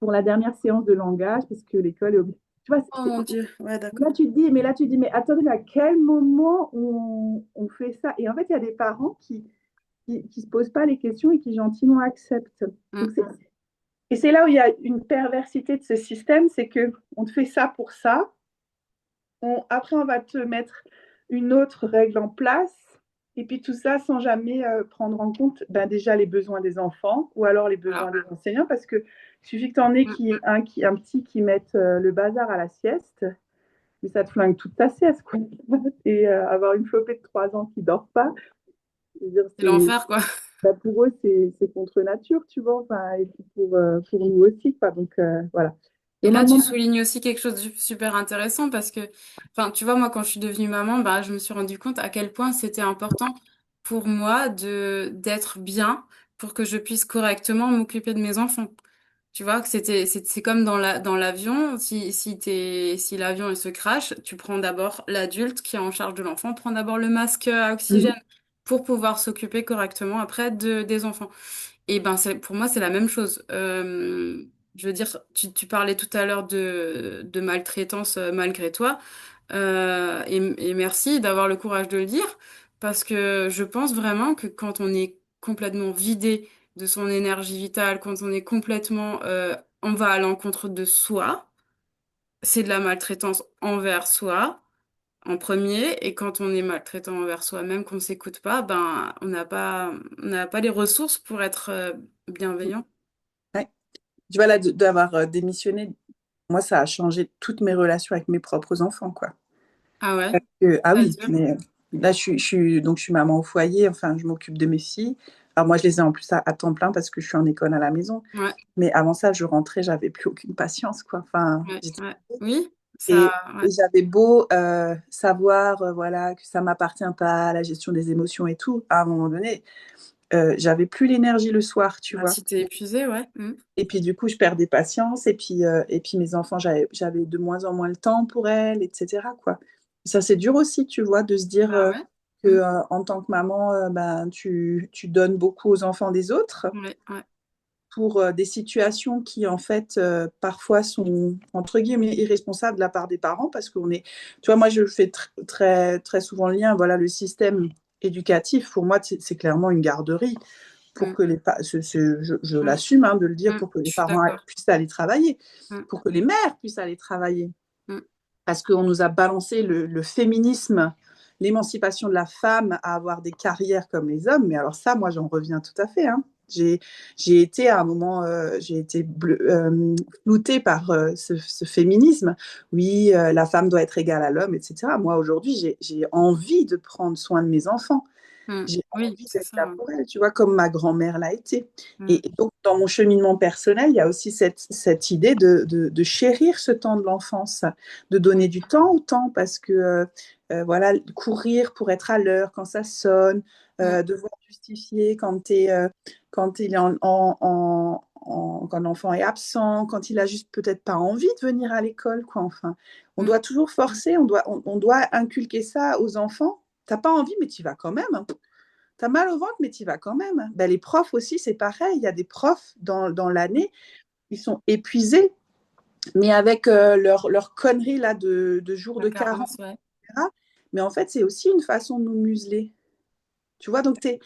pour la dernière séance de langage, parce que l'école est obligée. Tu vois, Oh mon Dieu, ouais, là, d'accord. tu te dis, mais attendez, mais à quel moment on fait ça? Et en fait, il y a des parents qui se posent pas les questions et qui gentiment acceptent. Hmm. Donc, et c'est là où il y a une perversité de ce système, c'est que on te fait ça pour ça. Après, on va te mettre une autre règle en place. Et puis tout ça sans jamais prendre en compte déjà les besoins des enfants ou alors les besoins Voilà. des enseignants parce que il suffit que tu en aies Hmm. un petit qui mette le bazar à la sieste, mais ça te flingue toute ta sieste. Quoi. Et avoir une flopée de 3 ans qui ne dort pas, je veux dire, C'est l'enfer, quoi. pour eux, c'est contre nature, tu vois, enfin, et puis pour nous aussi, quoi. Donc, voilà. Et Et on m'a là, tu demandé, soulignes aussi quelque chose de super intéressant parce que, enfin, tu vois, moi, quand je suis devenue maman, bah, je me suis rendu compte à quel point c'était important pour moi d'être bien pour que je puisse correctement m'occuper de mes enfants. Tu vois que c'est comme dans l'avion, si l'avion il se crache, tu prends d'abord l'adulte qui est en charge de l'enfant, prend d'abord le masque à oxygène Mhm. pour pouvoir s'occuper correctement après des enfants. Et ben pour moi c'est la même chose. Je veux dire, tu parlais tout à l'heure de maltraitance malgré toi. Et merci d'avoir le courage de le dire, parce que je pense vraiment que quand on est complètement vidé de son énergie vitale, quand on est complètement, on va à l'encontre de soi, c'est de la maltraitance envers soi en premier, et quand on est maltraitant envers soi-même, qu'on s'écoute pas, ben on n'a pas les ressources pour être bienveillant. Ouais. Tu vois, là, d'avoir démissionné, moi, ça a changé toutes mes relations avec mes propres enfants, quoi. Ah ouais? Ah oui, C'est-à-dire? mais là, donc, je suis maman au foyer, enfin, je m'occupe de mes filles. Alors, moi, je les ai en plus à temps plein parce que je suis en école à la maison. Ouais, Mais avant ça, je rentrais, j'avais plus aucune patience, quoi. Enfin, ouais, ouais. Oui, ça, et, ouais, et j'avais beau savoir, voilà, que ça m'appartient pas, la gestion des émotions et tout, à un moment donné, j'avais plus l'énergie le soir, tu bah, vois. si t'es épuisé, ouais. Et puis du coup, je perdais patience. Et puis mes enfants, j'avais de moins en moins le temps pour elles, etc., quoi. Ça, c'est dur aussi, tu vois, de se dire Bah ouais. que en tant que maman, ben, tu donnes beaucoup aux enfants des autres Ouais, ouais. pour des situations qui, en fait, parfois sont, entre guillemets, irresponsables de la part des parents, parce qu'on est, tu vois, moi, je fais très, très souvent le lien, voilà, le système éducatif, pour moi, c'est clairement une garderie pour Mm, que je mm, l'assume hein, de le dire, pour que les je suis parents d'accord. puissent aller travailler, Mm, pour que les mères puissent aller travailler. mm. Parce qu'on nous a balancé le féminisme, l'émancipation de la femme à avoir des carrières comme les hommes. Mais alors ça, moi, j'en reviens tout à fait. Hein. J'ai été à un moment, j'ai été floutée par ce féminisme. Oui, la femme doit être égale à l'homme, etc. Moi, aujourd'hui, j'ai envie de prendre soin de mes enfants. Mm. J'ai Oui, envie c'est d'être ça. là Ouais. pour elle, tu vois, comme ma grand-mère l'a été. Mm, Et donc, dans mon cheminement personnel, il y a aussi cette idée de chérir ce temps de l'enfance, de donner du temps au temps, parce que, voilà, courir pour être à l'heure quand ça sonne, mm, devoir justifier quand il est quand l'enfant est absent, quand il a juste peut-être pas envie de venir à l'école, quoi, enfin. On mm. doit toujours forcer, on doit inculquer ça aux enfants. T'as pas envie, mais tu vas quand même. Hein. T'as mal au ventre, mais tu vas quand même. Ben, les profs aussi, c'est pareil. Il y a des profs dans l'année, ils sont épuisés, mais avec leur connerie là, de jours La de carence, carence, ouais. etc. Mais en fait, c'est aussi une façon de nous museler. Tu vois, donc t'es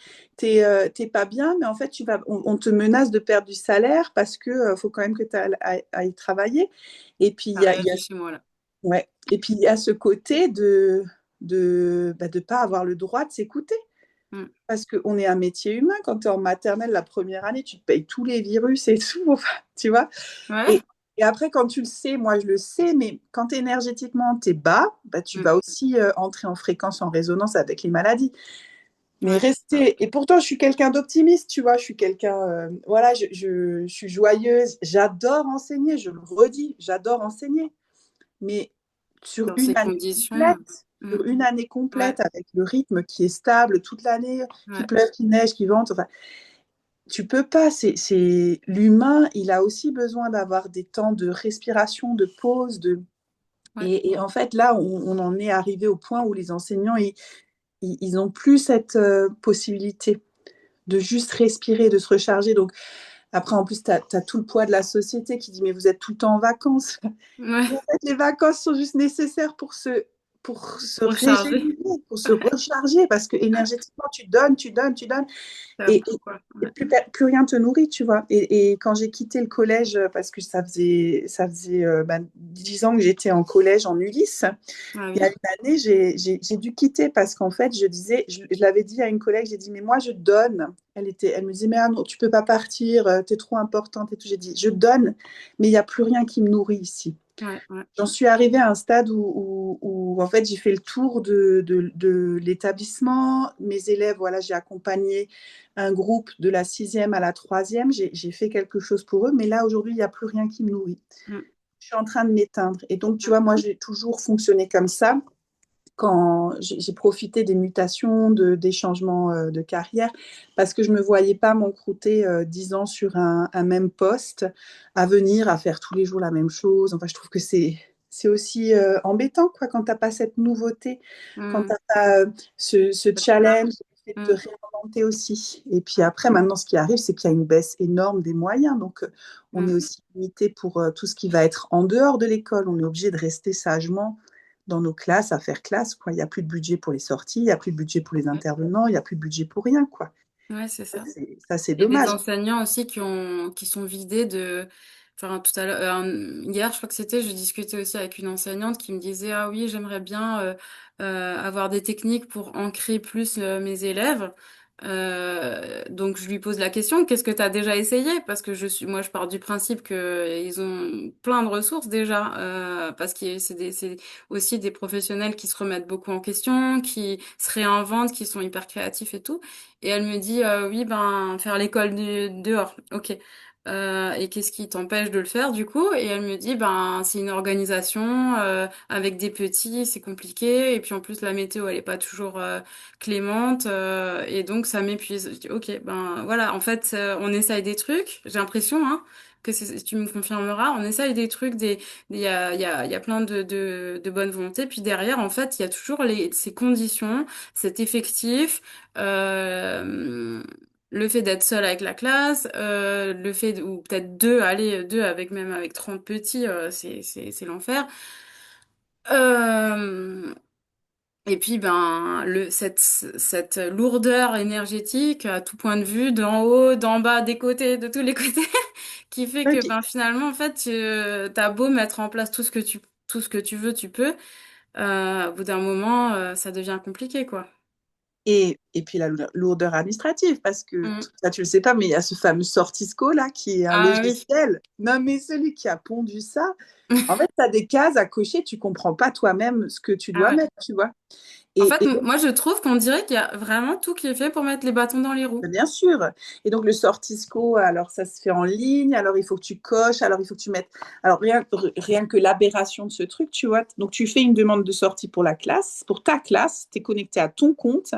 pas bien, mais en fait, on te menace de perdre du salaire parce que faut quand même que tu ailles travailler. Et puis, Ça réagit chez moi, là. ouais. Et puis, il y a ce côté de pas avoir le droit de s'écouter. Mm. Parce qu'on est un métier humain. Quand tu es en maternelle la première année, tu te payes tous les virus et tout, enfin, tu vois. Ouais. Et après, quand tu le sais, moi je le sais, mais quand énergétiquement tu es bas, bah, tu Mm. vas aussi entrer en fréquence, en résonance avec les maladies. Mais Ouais, c'est ça. rester, et pourtant je suis quelqu'un d'optimiste, tu vois, je suis quelqu'un, voilà, je suis joyeuse, j'adore enseigner, je le redis, j'adore enseigner. Mais sur Dans une ces année conditions. complète, Mm. sur une année Ouais, complète, avec le rythme qui est stable toute l'année, qu'il ouais, pleuve, qu'il neige, qu'il vente, enfin, tu peux pas. L'humain, il a aussi besoin d'avoir des temps de respiration, de pause, ouais. et en fait, là, on en est arrivé au point où les enseignants, ils ont plus cette possibilité de juste respirer, de se recharger. Donc, après, en plus, tu as tout le poids de la société qui dit, mais vous êtes tout le temps en vacances. Ouais. Mais en fait, les vacances sont juste nécessaires pour se Recharger. régénérer, pour se recharger, parce que énergétiquement, tu donnes, tu donnes, tu donnes, C'est et, fou, quoi. et Ouais. plus rien te nourrit, tu vois. Et quand j'ai quitté le collège, parce que ça faisait 10 ans que j'étais en collège en Ulysse, Ah il y a oui. une année, j'ai dû quitter parce qu'en fait, je l'avais dit à une collègue, j'ai dit, mais moi, je donne. Elle me disait, mais ah non, tu peux pas partir, tu es trop importante et tout. J'ai dit, je donne, mais il n'y a plus rien qui me nourrit ici. Ouais, ouais. J'en suis arrivée à un stade en fait, j'ai fait le tour de l'établissement. Mes élèves, voilà, j'ai accompagné un groupe de la sixième à la troisième. J'ai fait quelque chose pour eux, mais là, aujourd'hui, il n'y a plus rien qui me nourrit. Mm, Je suis en train de m'éteindre. Et donc, tu mm, vois, moi, j'ai toujours fonctionné comme ça. quand j'ai profité des mutations, des changements de carrière, parce que je ne me voyais pas m'encrouter 10 ans sur un même poste, à venir, à faire tous les jours la même chose. Enfin, je trouve que c'est aussi embêtant, quoi, quand tu n'as pas cette nouveauté, quand tu Mm. n'as pas ce Cette challenge, marche. de te Mm. réinventer aussi. Et puis après, maintenant, ce qui arrive, c'est qu'il y a une baisse énorme des moyens. Donc, on est Mm. aussi limité pour tout ce qui va être en dehors de l'école. On est obligé de rester sagement dans nos classes à faire classe, quoi. Il n'y a plus de budget pour les sorties, il n'y a plus de budget pour les Mm. intervenants, il n'y a plus de budget pour rien, quoi. Ouais, c'est ça. Ça, c'est Et des dommage. enseignants aussi qui sont vidés de. Enfin, tout à l'heure, hier, je crois que c'était, je discutais aussi avec une enseignante qui me disait, ah oui, j'aimerais bien avoir des techniques pour ancrer plus mes élèves. Donc, je lui pose la question, qu'est-ce que tu as déjà essayé? Parce que moi, je pars du principe que ils ont plein de ressources déjà, parce que c'est aussi des professionnels qui se remettent beaucoup en question, qui se réinventent, qui sont hyper créatifs et tout. Et elle me dit, oui, ben, faire l'école dehors. Ok. Et qu'est-ce qui t'empêche de le faire du coup? Et elle me dit, ben, c'est une organisation avec des petits, c'est compliqué. Et puis en plus, la météo, elle est pas toujours clémente. Et donc, ça m'épuise. Je dis, ok, ben voilà, en fait, on essaye des trucs. J'ai l'impression, hein, que tu me confirmeras, on essaye des trucs, il y a plein de bonne volonté. Puis derrière, en fait, il y a toujours ces conditions, cet effectif. Euh, le fait d'être seul avec la classe, le fait ou peut-être deux, allez, deux avec même avec 30 petits, c'est l'enfer. Euh, et puis ben cette lourdeur énergétique à tout point de vue, d'en haut, d'en bas, des côtés, de tous les côtés, qui fait que Ok. ben finalement en fait t'as beau mettre en place tout ce que tu veux, tu peux. Au bout d'un moment, ça devient compliqué quoi. Et puis la lourdeur administrative, parce que Mm. ça, tu le sais pas, mais il y a ce fameux Sortisco, là, qui est un Ah oui. logiciel. Non, mais celui qui a pondu ça, en fait, tu as des cases à cocher, tu comprends pas toi-même ce que tu Ah dois ouais. mettre, tu vois. En Et, fait, et moi, je trouve qu'on dirait qu'il y a vraiment tout qui est fait pour mettre les bâtons dans les roues. bien sûr. Et donc, le sortisco, alors ça se fait en ligne, alors il faut que tu coches, alors il faut que tu mettes. Alors, rien que l'aberration de ce truc, tu vois. Donc, tu fais une demande de sortie pour la classe, pour ta classe, tu es connecté à ton compte,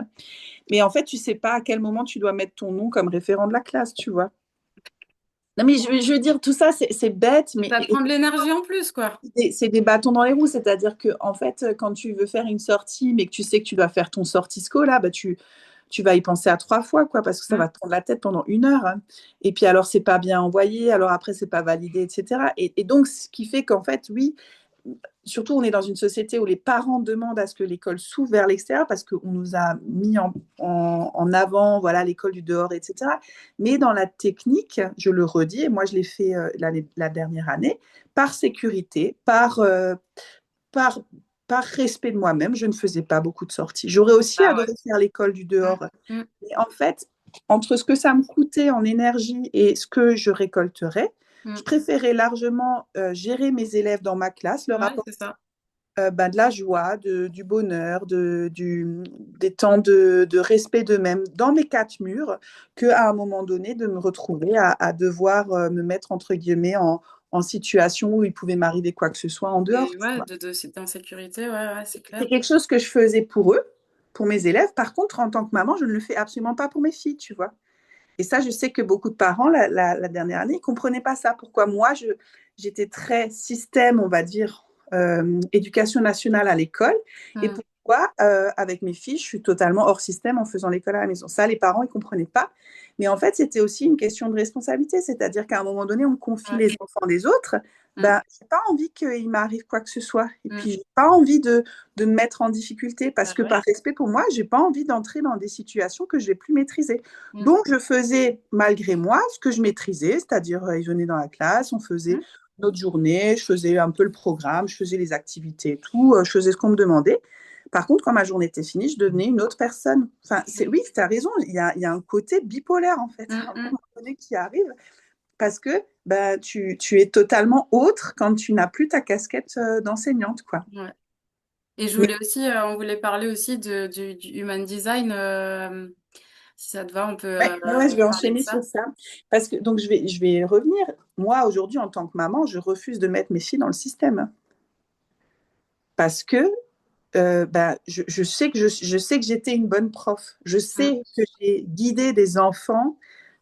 mais en fait, tu sais pas à quel moment tu dois mettre ton nom comme référent de la classe, tu vois. Non, mais je veux dire, tout ça, c'est bête, mais Ça te prend de l'énergie en plus, quoi. c'est des bâtons dans les roues. C'est-à-dire que, en fait, quand tu veux faire une sortie, mais que tu sais que tu dois faire ton sortisco, là, bah, tu vas y penser à 3 fois, quoi, parce que ça Mm. va te prendre la tête pendant 1 heure, hein. Et puis alors, c'est pas bien envoyé, alors après, c'est pas validé, etc. Et donc, ce qui fait qu'en fait, oui, surtout, on est dans une société où les parents demandent à ce que l'école s'ouvre vers l'extérieur parce qu'on nous a mis en avant, voilà, l'école du dehors, etc. Mais dans la technique, je le redis, et moi, je l'ai fait la dernière année, par sécurité, par, par respect de moi-même, je ne faisais pas beaucoup de sorties. J'aurais aussi Ah ouais. adoré faire l'école du Mm. dehors. Mm. Mais en fait, entre ce que ça me coûtait en énergie et ce que je récolterais, je Mm. préférais largement gérer mes élèves dans ma classe, leur Ouais, c'est apporter ça. de la joie, du bonheur, des temps de respect d'eux-mêmes dans mes 4 murs, qu'à un moment donné, de me retrouver à devoir me mettre, entre guillemets, en situation où il pouvait m'arriver quoi que ce soit en dehors. Et ouais, c'est d'insécurité, ouais, ouais, c'est C'est clair. quelque chose que je faisais pour eux, pour mes élèves. Par contre, en tant que maman, je ne le fais absolument pas pour mes filles, tu vois. Et ça, je sais que beaucoup de parents, la dernière année, ne comprenaient pas ça. Pourquoi moi, j'étais très système, on va dire, éducation nationale à l'école. Et Mm. pourquoi, avec mes filles, je suis totalement hors système en faisant l'école à la maison. Ça, les parents, ils ne comprenaient pas. Mais en fait, c'était aussi une question de responsabilité. C'est-à-dire qu'à un moment donné, on me confie Ouais. les enfants des autres. Mm. Ben, je n'ai pas envie qu'il m'arrive quoi que ce soit. Et Mm. puis, je n'ai pas envie de me mettre en difficulté parce Bah que ouais. par respect pour moi, je n'ai pas envie d'entrer dans des situations que je ne vais plus maîtriser. Mm. Donc, je faisais malgré moi ce que je maîtrisais, c'est-à-dire ils venaient dans la classe, on faisait Mm. notre journée, je faisais un peu le programme, je faisais les activités et tout, je faisais ce qu'on me demandait. Par contre, quand ma journée était finie, je devenais une autre personne. Enfin, oui, tu as raison, il y a un côté bipolaire en fait, Mm. à un Mm. moment donné qui arrive, parce que bah, tu es totalement autre quand tu n'as plus ta casquette d'enseignante, quoi. Ouais. Et je Mais voulais aussi, on voulait parler aussi du human design. Si ça te va, on peut ouais, ouais, ouais, je vais parler de enchaîner ça. sur ça. Parce que, donc, je vais revenir. Moi, aujourd'hui, en tant que maman, je refuse de mettre mes filles dans le système. Parce que je sais que je sais que j'étais une bonne prof. Je Mm, sais que j'ai guidé des enfants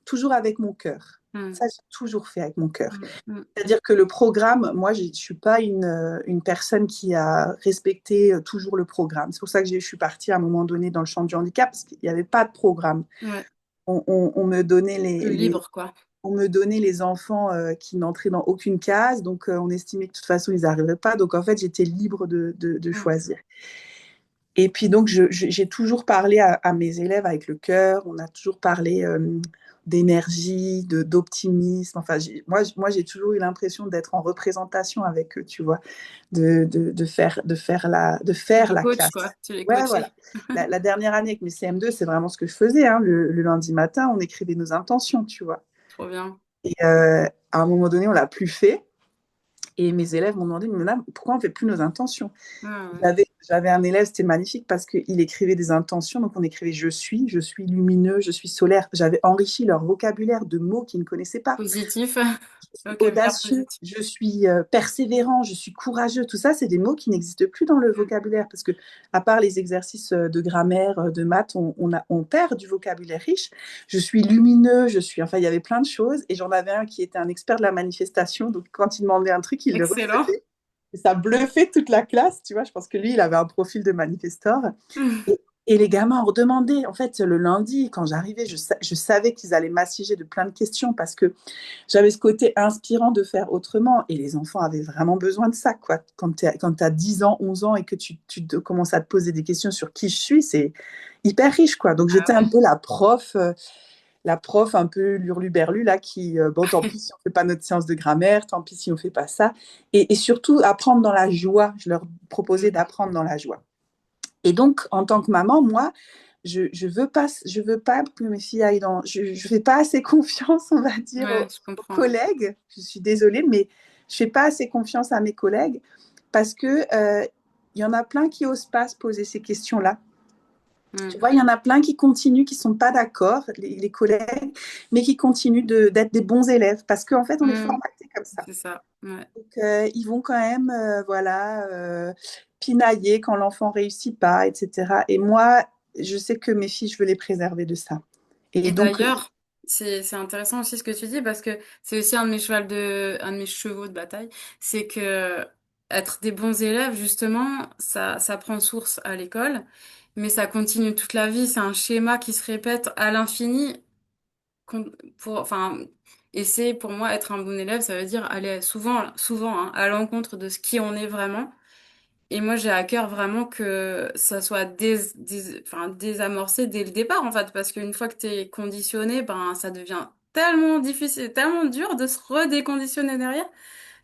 toujours avec mon cœur. mm, Ça, j'ai toujours fait avec mon cœur. mm, mm. C'est-à-dire que le programme, moi, je ne suis pas une personne qui a respecté toujours le programme. C'est pour ça que je suis partie à un moment donné dans le champ du handicap, parce qu'il n'y avait pas de programme. Ouais, On me donnait plus libre, quoi. on me donnait les enfants qui n'entraient dans aucune case, donc on estimait que de toute façon, ils n'arriveraient pas. Donc en fait, j'étais libre de Mm. choisir. Et puis donc, j'ai toujours parlé à mes élèves avec le cœur, on a toujours parlé d'énergie, d'optimisme. Enfin, moi, j'ai toujours eu l'impression d'être en représentation avec eux, tu vois, de faire Le la coach, quoi. classe. Tu les Ouais, voilà. coachais. La dernière année avec mes CM2, c'est vraiment ce que je faisais, hein. Le lundi matin, on écrivait nos intentions, tu vois. Trop bien. Et à un moment donné, on l'a plus fait. Et mes élèves m'ont demandé, mais madame, pourquoi on ne fait plus nos intentions? Ah, ouais. J'avais un élève, c'était magnifique parce qu'il écrivait des intentions. Donc, on écrivait je suis lumineux, je suis solaire. J'avais enrichi leur vocabulaire de mots qu'ils ne connaissaient pas. Positif. Je suis Vocabulaire audacieux, positif. je suis persévérant, je suis courageux. Tout ça, c'est des mots qui n'existent plus dans le Mm. vocabulaire parce que, à part les exercices de grammaire, de maths, on perd du vocabulaire riche. Je suis lumineux, enfin, il y avait plein de choses. Et j'en avais un qui était un expert de la manifestation. Donc, quand il demandait un truc, il le Excellent. refaisait. Et ça bluffait toute la classe, tu vois. Je pense que lui, il avait un profil de manifestor. Et, et les gamins en redemandaient. En fait, le lundi, quand j'arrivais, je savais qu'ils allaient m'assiéger de plein de questions parce que j'avais ce côté inspirant de faire autrement. Et les enfants avaient vraiment besoin de ça, quoi. Quand tu as 10 ans, 11 ans et que commences à te poser des questions sur qui je suis, c'est hyper riche, quoi. Donc, Ah j'étais un ouais. peu la prof un peu lurluberlu, là, qui, bon, tant pis si on ne fait pas notre séance de grammaire, tant pis si on ne fait pas ça. Et surtout, apprendre dans la joie. Je leur proposais Mm. d'apprendre dans la joie. Et donc, en tant que maman, moi, je veux pas que mes filles aillent dans. Je fais pas assez confiance, on va dire, Ouais, je aux comprends. collègues. Je suis désolée, mais je fais pas assez confiance à mes collègues parce que il y en a plein qui osent pas se poser ces questions-là. Tu Mm. vois, il y en a plein qui continuent, qui sont pas d'accord, les collègues, mais qui continuent d'être des bons élèves parce qu'en fait, on est Mm. formaté comme ça. C'est ça. Ouais. Donc, ils vont quand même, voilà, pinailler quand l'enfant réussit pas, etc. Et moi, je sais que mes filles, je veux les préserver de ça. Et Et donc, d'ailleurs, c'est intéressant aussi ce que tu dis parce que c'est aussi un de mes chevaux de bataille, c'est que être des bons élèves justement, ça prend source à l'école, mais ça continue toute la vie. C'est un schéma qui se répète à l'infini. Enfin, et c'est pour moi être un bon élève, ça veut dire aller souvent hein, à l'encontre de ce qui on est vraiment. Et moi, j'ai à cœur vraiment que ça soit enfin, désamorcé dès le départ, en fait, parce qu'une fois que t'es conditionné, ben, ça devient tellement difficile, tellement dur de se redéconditionner derrière.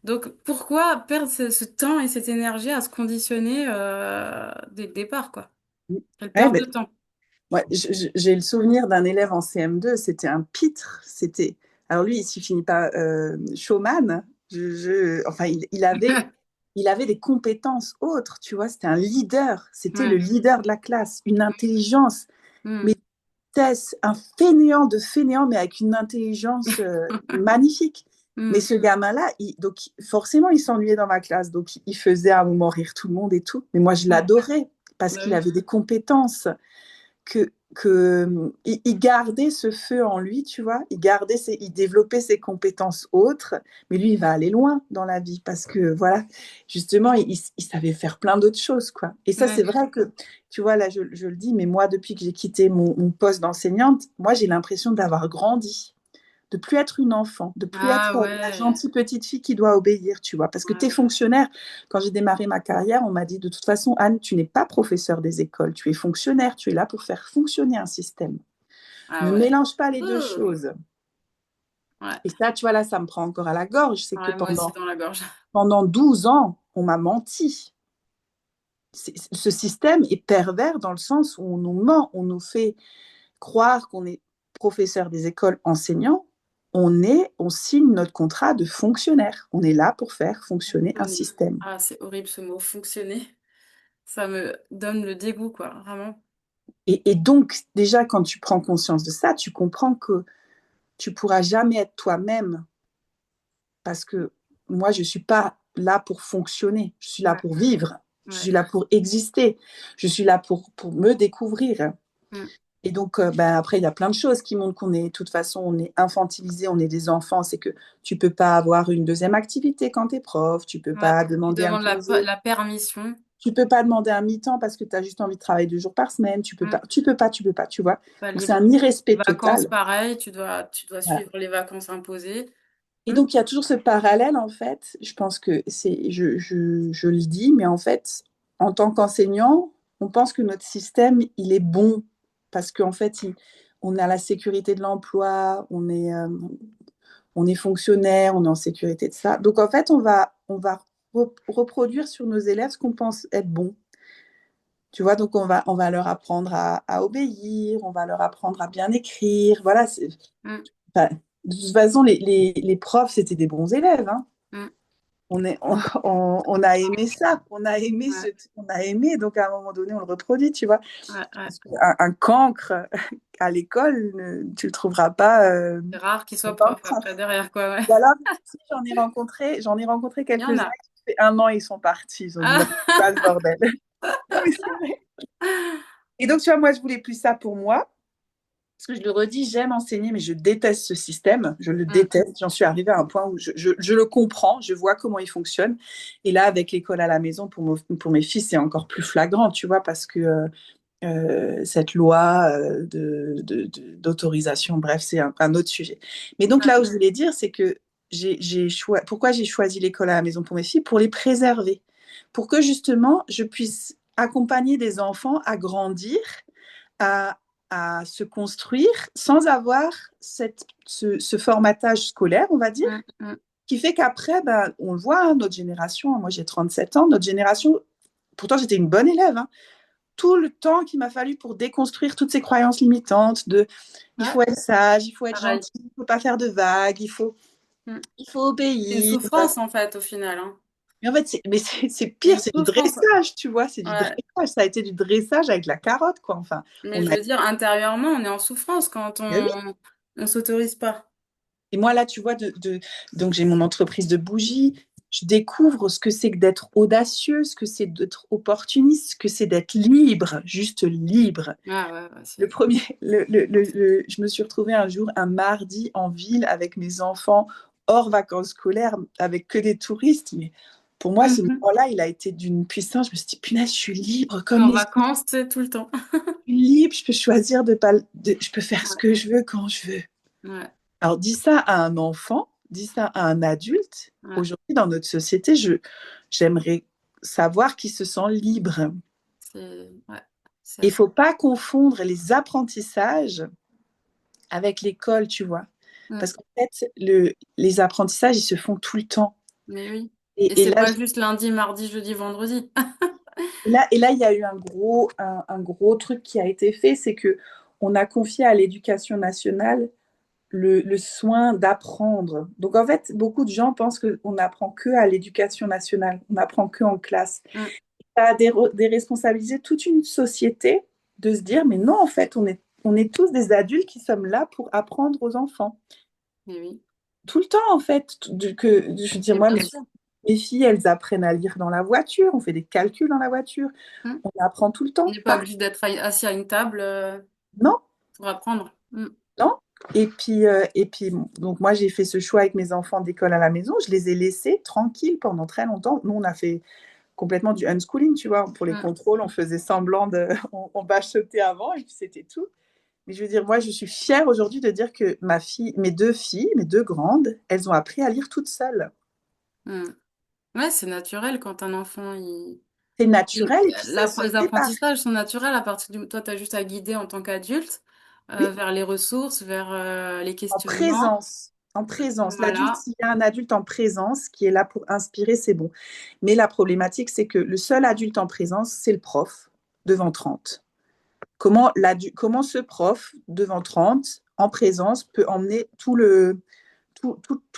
Donc, pourquoi perdre ce temps et cette énergie à se conditionner dès le départ, quoi? Quelle ouais, perte mais, de temps. ouais, j'ai le souvenir d'un élève en CM2, c'était un pitre. Alors lui, il s'y finit pas showman. Enfin, il avait des compétences autres, tu vois. C'était un leader. C'était le Ouais. leader de la classe, une intelligence. Mais Hmm. un fainéant de fainéant, mais avec une intelligence magnifique. Mais Hmm. ce gamin-là, donc forcément, il s'ennuyait dans ma classe. Donc, il faisait à un moment rire tout le monde et tout. Mais moi, je Hmm. l'adorais parce Bah qu'il oui. avait des compétences il gardait ce feu en lui, tu vois. Il développait ses compétences autres. Mais lui, il va aller loin dans la vie parce que, voilà, justement, il savait faire plein d'autres choses, quoi. Et ça, c'est Ouais. vrai que, tu vois, là, je le dis, mais moi, depuis que j'ai quitté mon poste d'enseignante, moi, j'ai l'impression d'avoir grandi, de plus être une enfant, de plus Ah être la ouais. gentille petite fille qui doit obéir, tu vois. Parce que tu es Ouais. fonctionnaire. Quand j'ai démarré ma carrière, on m'a dit de toute façon, Anne, tu n'es pas professeur des écoles, tu es fonctionnaire, tu es là pour faire fonctionner un système. Ah Ne ouais. mélange pas les deux Ouh. choses. Ouais. Et ça, tu vois, là, ça me prend encore à la gorge. C'est que Ouais, moi aussi dans la gorge. pendant 12 ans, on m'a menti. Ce système est pervers dans le sens où on nous ment, on nous fait croire qu'on est professeur des écoles enseignants, on signe notre contrat de fonctionnaire. On est là pour faire fonctionner un Hmm. système. Ah, c'est horrible ce mot, fonctionner. Ça me donne le dégoût, quoi, vraiment. Et donc, déjà, quand tu prends conscience de ça, tu comprends que tu pourras jamais être toi-même parce que moi, je suis pas là pour fonctionner, je suis là Ouais. pour vivre. Je Ouais. suis là pour exister. Je suis là pour me découvrir. Mm. Et donc, ben, après, il y a plein de choses qui montrent qu'on est, de toute façon, on est infantilisé, on est des enfants. C'est que tu peux pas avoir une deuxième activité quand tu es prof, tu peux Ouais. pas Tu demander un demandes congé, la permission. tu peux pas demander un mi-temps parce que tu as juste envie de travailler 2 jours par semaine, tu peux Mm. pas, tu peux pas, tu peux pas, tu vois. Pas Donc, c'est un libre. irrespect Vacances, total. pareil, tu dois Voilà. suivre les vacances imposées. Et Mm. donc, il y a toujours ce parallèle, en fait. Je pense que je le dis, mais en fait, en tant qu'enseignant, on pense que notre système, il est bon parce qu'en fait, on a la sécurité de l'emploi, on est fonctionnaire, on est en sécurité de ça. Donc, en fait, on va reproduire sur nos élèves ce qu'on pense être bon. Tu vois, donc on va leur apprendre à obéir, on va leur apprendre à bien écrire. Voilà, Mm. enfin, de toute façon, les profs, c'était des bons élèves, hein. Mm. On a aimé ça, Ouais. on a aimé, donc à un moment donné, on le reproduit, tu vois. Ouais, ouais. Parce qu'un cancre à l'école, tu le trouveras pas, C'est rare qu'ils soient dans le profs prof. après derrière, quoi, ouais. Voilà, si, j'en ai rencontré Il y en quelques-uns a. qui fait 1 an, ils sont partis, ils ont dit non, Ah. c'est pas le bordel. Non, mais c'est vrai. Et donc, tu vois, moi, je voulais plus ça pour moi. Parce que je le redis, j'aime enseigner, mais je déteste ce système. Je le Mm. déteste. J'en suis arrivée à un point où je le comprends, je vois comment il fonctionne. Et là, avec l'école à la maison, pour mes fils, c'est encore plus flagrant, tu vois, parce que cette loi d'autorisation, bref, c'est un autre sujet. Mais donc Ouais. là où je voulais dire, c'est que pourquoi j'ai choisi l'école à la maison pour mes filles? Pour les préserver. Pour que justement, je puisse accompagner des enfants à grandir, à, à se construire sans avoir ce formatage scolaire, on va dire, Mm. Mm. qui fait qu'après, ben, on le voit, hein, notre génération, moi j'ai 37 ans, notre génération, pourtant j'étais une bonne élève, hein, tout le temps qu'il m'a fallu pour déconstruire toutes ces croyances limitantes de il Ouais, faut être sage, il faut être pareil. gentil, il ne faut pas faire de vagues, Mm. il faut C'est une obéir. souffrance, en fait, au final, hein. Mais en fait, c'est C'est pire, une c'est du souffrance. dressage, tu vois, c'est du Ouais. dressage. Ça a été du dressage avec la carotte, quoi. Enfin, Mais on je a. veux dire, intérieurement, on est en souffrance quand Eh oui. on s'autorise pas. Et moi, là, tu vois, donc j'ai mon entreprise de bougies. Je découvre ce que c'est que d'être audacieux, ce que c'est d'être opportuniste, ce que c'est d'être libre, juste libre. Ah ouais, ouais, Le premier, je me suis retrouvée un jour, un mardi, en ville avec mes enfants, hors vacances scolaires, avec que des touristes. Mais pour moi, ce Mhm. moment-là, il a été d'une puissance. Je me suis dit, punaise, je suis libre Je suis comme en les autres. vacances, tu sais, tout le temps. Je suis libre, je peux choisir de pas, je peux faire ce Ouais, que je veux quand je veux. ouais, Alors, dis ça à un enfant, dis ça à un adulte. ouais. Aujourd'hui, dans notre société, j'aimerais savoir qui se sent libre. Ouais, c'est Il ne assez. faut pas confondre les apprentissages avec l'école, tu vois. Mm. Parce qu'en fait, les apprentissages, ils se font tout le temps. Mais oui. Et Et c'est là, pas juste lundi, mardi, jeudi, vendredi. il y a eu un gros truc qui a été fait, c'est que on a confié à l'éducation nationale le soin d'apprendre. Donc en fait, beaucoup de gens pensent qu'on n'apprend que à l'éducation nationale, on n'apprend que en classe. Mm. Ça a déresponsabilisé toute une société de se dire, mais non, en fait, on est tous des adultes qui sommes là pour apprendre aux enfants. Mais oui, Tout le temps, en fait, je veux dire, mais moi, bien sûr. mes filles, elles apprennent à lire dans la voiture, on fait des calculs dans la voiture, Mm. on apprend tout le On temps, n'est pas par obligé d'être assis à une table non, pour apprendre. Mm. non. Et puis, donc moi, j'ai fait ce choix avec mes enfants d'école à la maison. Je les ai laissés tranquilles pendant très longtemps. Nous, on a fait complètement du unschooling, tu vois. Pour les Mm. contrôles, on faisait semblant de. On bachotait avant et puis c'était tout. Mais je veux dire, moi, je suis fière aujourd'hui de dire que mes deux grandes, elles ont appris à lire toutes seules. Mm. Ouais, c'est naturel quand un enfant, C'est naturel et puis ça se Les fait par apprentissages sont naturels à partir du... Toi, tu as juste à guider en tant qu'adulte oui, vers les ressources, vers les en questionnements. présence. En présence. L'adulte, Voilà, s'il y a un adulte en présence qui est là pour inspirer, c'est bon. Mais la problématique, c'est que le seul adulte en présence, c'est le prof devant 30. Comment ce prof devant 30 en présence peut emmener tout le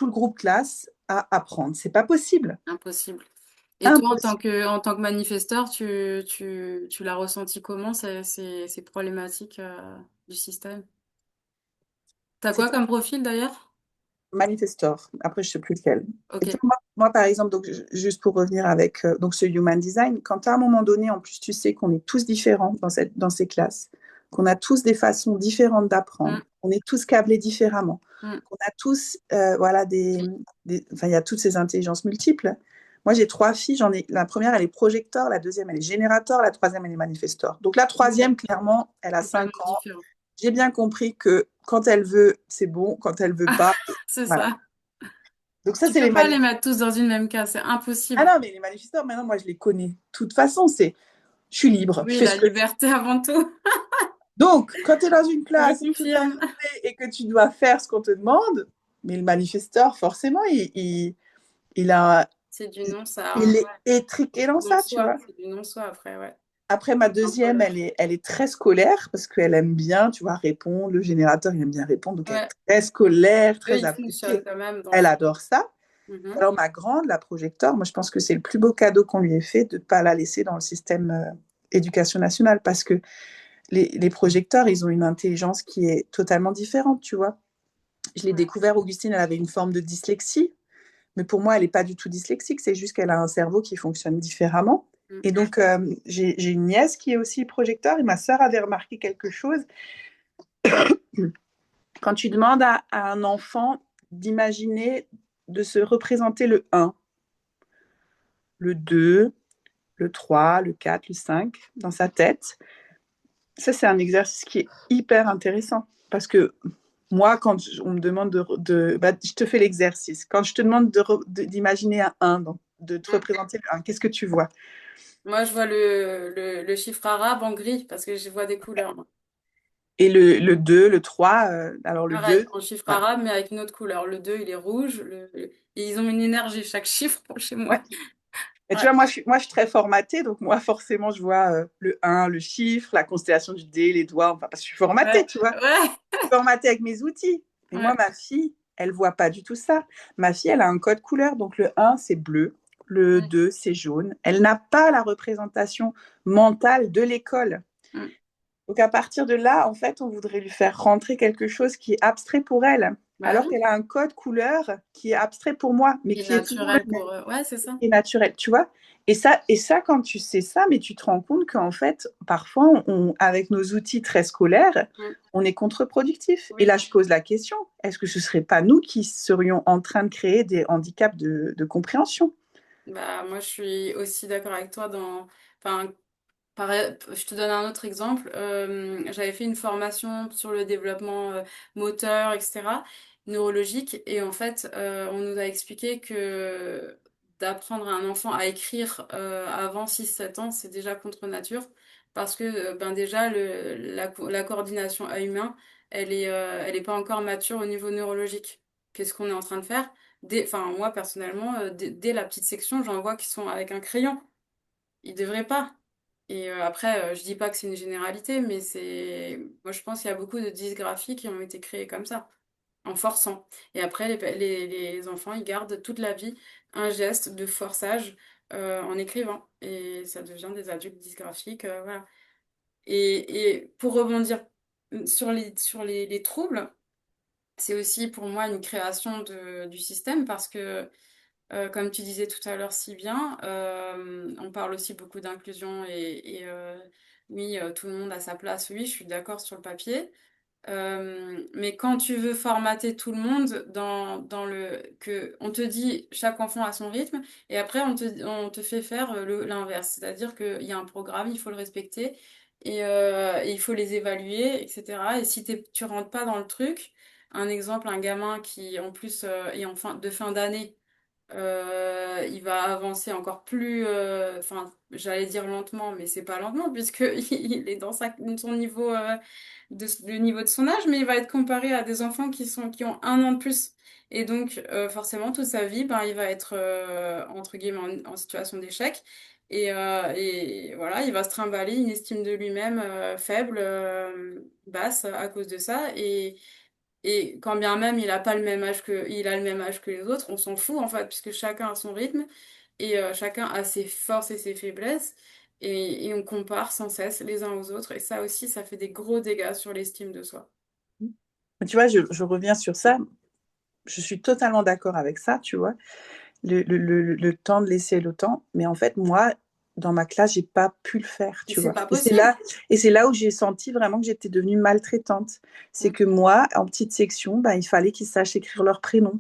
groupe classe à apprendre? C'est pas possible. impossible. Et toi, Impossible. en tant que manifesteur, tu l'as ressenti comment, ces problématiques du système? T'as C'est quoi comme profil d'ailleurs? manifestor. Après, je sais plus lequel. Et Ok. toi, moi, par exemple, donc, juste pour revenir avec donc ce Human Design, quand à un moment donné, en plus, tu sais qu'on est tous différents dans ces classes, qu'on a tous des façons différentes d'apprendre, Mm, on est tous câblés différemment, mm. qu'on a tous, voilà, enfin, il y a toutes ces intelligences multiples. Moi, j'ai trois filles, la première, elle est projecteur, la deuxième, elle est générateur, la troisième, elle est manifesteur. Donc, la Ouais, troisième, clairement, elle a complètement 5 ans. différent. J'ai bien compris que quand elle veut, c'est bon, quand elle veut pas, C'est voilà. ça. Donc, ça, Tu c'est peux les pas les manifesteurs. mettre tous dans une même case, c'est Ah impossible. non, mais les manifesteurs, maintenant, moi, je les connais. De toute façon, je suis libre, je Oui, fais la ce que je veux. liberté avant tout. Donc, quand tu es dans une Je classe toute la confirme. journée et que tu dois faire ce qu'on te demande, mais le manifesteur, forcément, il a, C'est du non, ça. il est étriqué dans ça, tu Non-soi. vois. C'est du non-soi après, ouais. Après, ma En deuxième, colère. elle est très scolaire parce qu'elle aime bien, tu vois, répondre. Le générateur, il aime bien répondre. Donc, elle est Ouais. très scolaire, Eux, très ils fonctionnent appliquée. quand même dans Elle ce... adore ça. Mhm. Alors, ma grande, la projecteur, moi, je pense que c'est le plus beau cadeau qu'on lui ait fait de ne pas la laisser dans le système éducation nationale parce que les projecteurs, ils ont une intelligence qui est totalement différente, tu vois. Je l'ai Ouais. découvert, Augustine, elle avait une forme de dyslexie, mais pour moi, elle n'est pas du tout dyslexique, c'est juste qu'elle a un cerveau qui fonctionne différemment. Mm. Et donc, j'ai une nièce qui est aussi projecteur, et ma sœur avait remarqué quelque chose. Quand tu demandes à un enfant d'imaginer, de se représenter le un, le 2, le 3, le 4, le 5 dans sa tête, ça, c'est un exercice qui est hyper intéressant. Parce que moi, quand on me demande bah, je te fais l'exercice. Quand je te demande d'imaginer un 1, donc de te Mm. représenter le 1, qu'est-ce que tu vois? Moi, je vois le chiffre arabe en gris parce que je vois des couleurs, moi. Et le 2, le 3, alors le Pareil, 2, en chiffre voilà. arabe, mais avec une autre couleur. Le 2 il est rouge. Et ils ont une énergie, chaque chiffre, chez moi. Ouais. Et tu Ouais, vois, moi, je suis très formatée, donc moi, forcément, je vois le 1, le chiffre, la constellation du dé, les doigts, enfin, parce que je suis formatée, ouais, tu vois. ouais, Je suis formatée avec mes outils. Et moi, ouais. ma fille, elle voit pas du tout ça. Ma fille, elle a un code couleur, donc le 1, c'est bleu, le Mm, 2, c'est jaune. Elle n'a pas la représentation mentale de l'école. mm. Donc à partir de là, en fait, on voudrait lui faire rentrer quelque chose qui est abstrait pour elle, Bah alors oui, qu'elle a un code couleur qui est abstrait pour moi, mais qui est qui est toujours le naturel même, pour eux. Ouais, c'est ça. qui est naturel, tu vois. Et ça, quand tu sais ça, mais tu te rends compte qu'en fait, parfois, avec nos outils très scolaires, Mm. on est contre-productif. Et Oui. là, je pose la question, est-ce que ce ne serait pas nous qui serions en train de créer des handicaps de compréhension? Bah, moi, je suis aussi d'accord avec toi dans... Enfin, je te donne un autre exemple. J'avais fait une formation sur le développement moteur, etc., neurologique. Et en fait, on nous a expliqué que d'apprendre à un enfant à écrire avant 6 7 ans, c'est déjà contre nature. Parce que ben déjà, la coordination œil-main, elle est pas encore mature au niveau neurologique. Qu'est-ce qu'on est en train de faire? Enfin, moi, personnellement, dès la petite section, j'en vois qui sont avec un crayon. Ils devraient pas. Et après, je dis pas que c'est une généralité, mais moi je pense qu'il y a beaucoup de dysgraphies qui ont été créées comme ça, en forçant. Et après, les enfants, ils gardent toute la vie un geste de forçage en écrivant. Et ça devient des adultes dysgraphiques, voilà. Et pour rebondir sur les troubles, c'est aussi pour moi une création du système parce que comme tu disais tout à l'heure si bien, on parle aussi beaucoup d'inclusion et oui, tout le monde a sa place. Oui, je suis d'accord sur le papier. Mais quand tu veux formater tout le monde on te dit chaque enfant a son rythme et après on te fait faire l'inverse. C'est-à-dire qu'il y a un programme, il faut le respecter et il faut les évaluer, etc. Et si tu rentres pas dans le truc, un exemple, un gamin qui en plus est de fin d'année, il va avancer encore plus, enfin, j'allais dire lentement, mais c'est pas lentement puisque il est dans son niveau, le niveau de son âge, mais il va être comparé à des enfants qui ont 1 an de plus. Et donc, forcément, toute sa vie, ben, il va être, entre guillemets, en situation d'échec. Et voilà, il va se trimballer une estime de lui-même faible, basse à cause de ça. Et quand bien même il a le même âge que les autres, on s'en fout en fait, puisque chacun a son rythme et chacun a ses forces et ses faiblesses. Et on compare sans cesse les uns aux autres. Et ça aussi, ça fait des gros dégâts sur l'estime de soi. Tu vois, je reviens sur ça. Je suis totalement d'accord avec ça, tu vois. le temps de laisser le temps. Mais en fait, moi, dans ma classe, j'ai pas pu le faire, Mais tu c'est vois. pas possible. Et c'est là où j'ai senti vraiment que j'étais devenue maltraitante. C'est Mm, que moi, en petite section, ben, il fallait qu'ils sachent écrire leur prénom.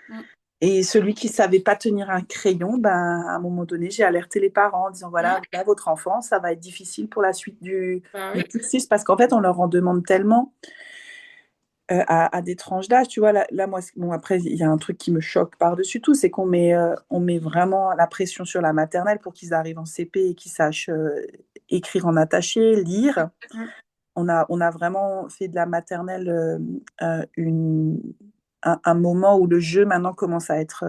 mm, Et celui qui savait pas tenir un crayon, ben, à un moment donné, j'ai alerté les parents en disant, voilà, ouais, là, votre enfant, ça va être difficile pour la suite bah du oui. cursus, parce qu'en fait, on leur en demande tellement à des tranches d'âge. Tu vois, là, moi, bon, après, il y a un truc qui me choque par-dessus tout, c'est on met vraiment la pression sur la maternelle pour qu'ils arrivent en CP et qu'ils sachent écrire en attaché, lire. Mm, On a vraiment fait de la maternelle un moment où le jeu maintenant commence à être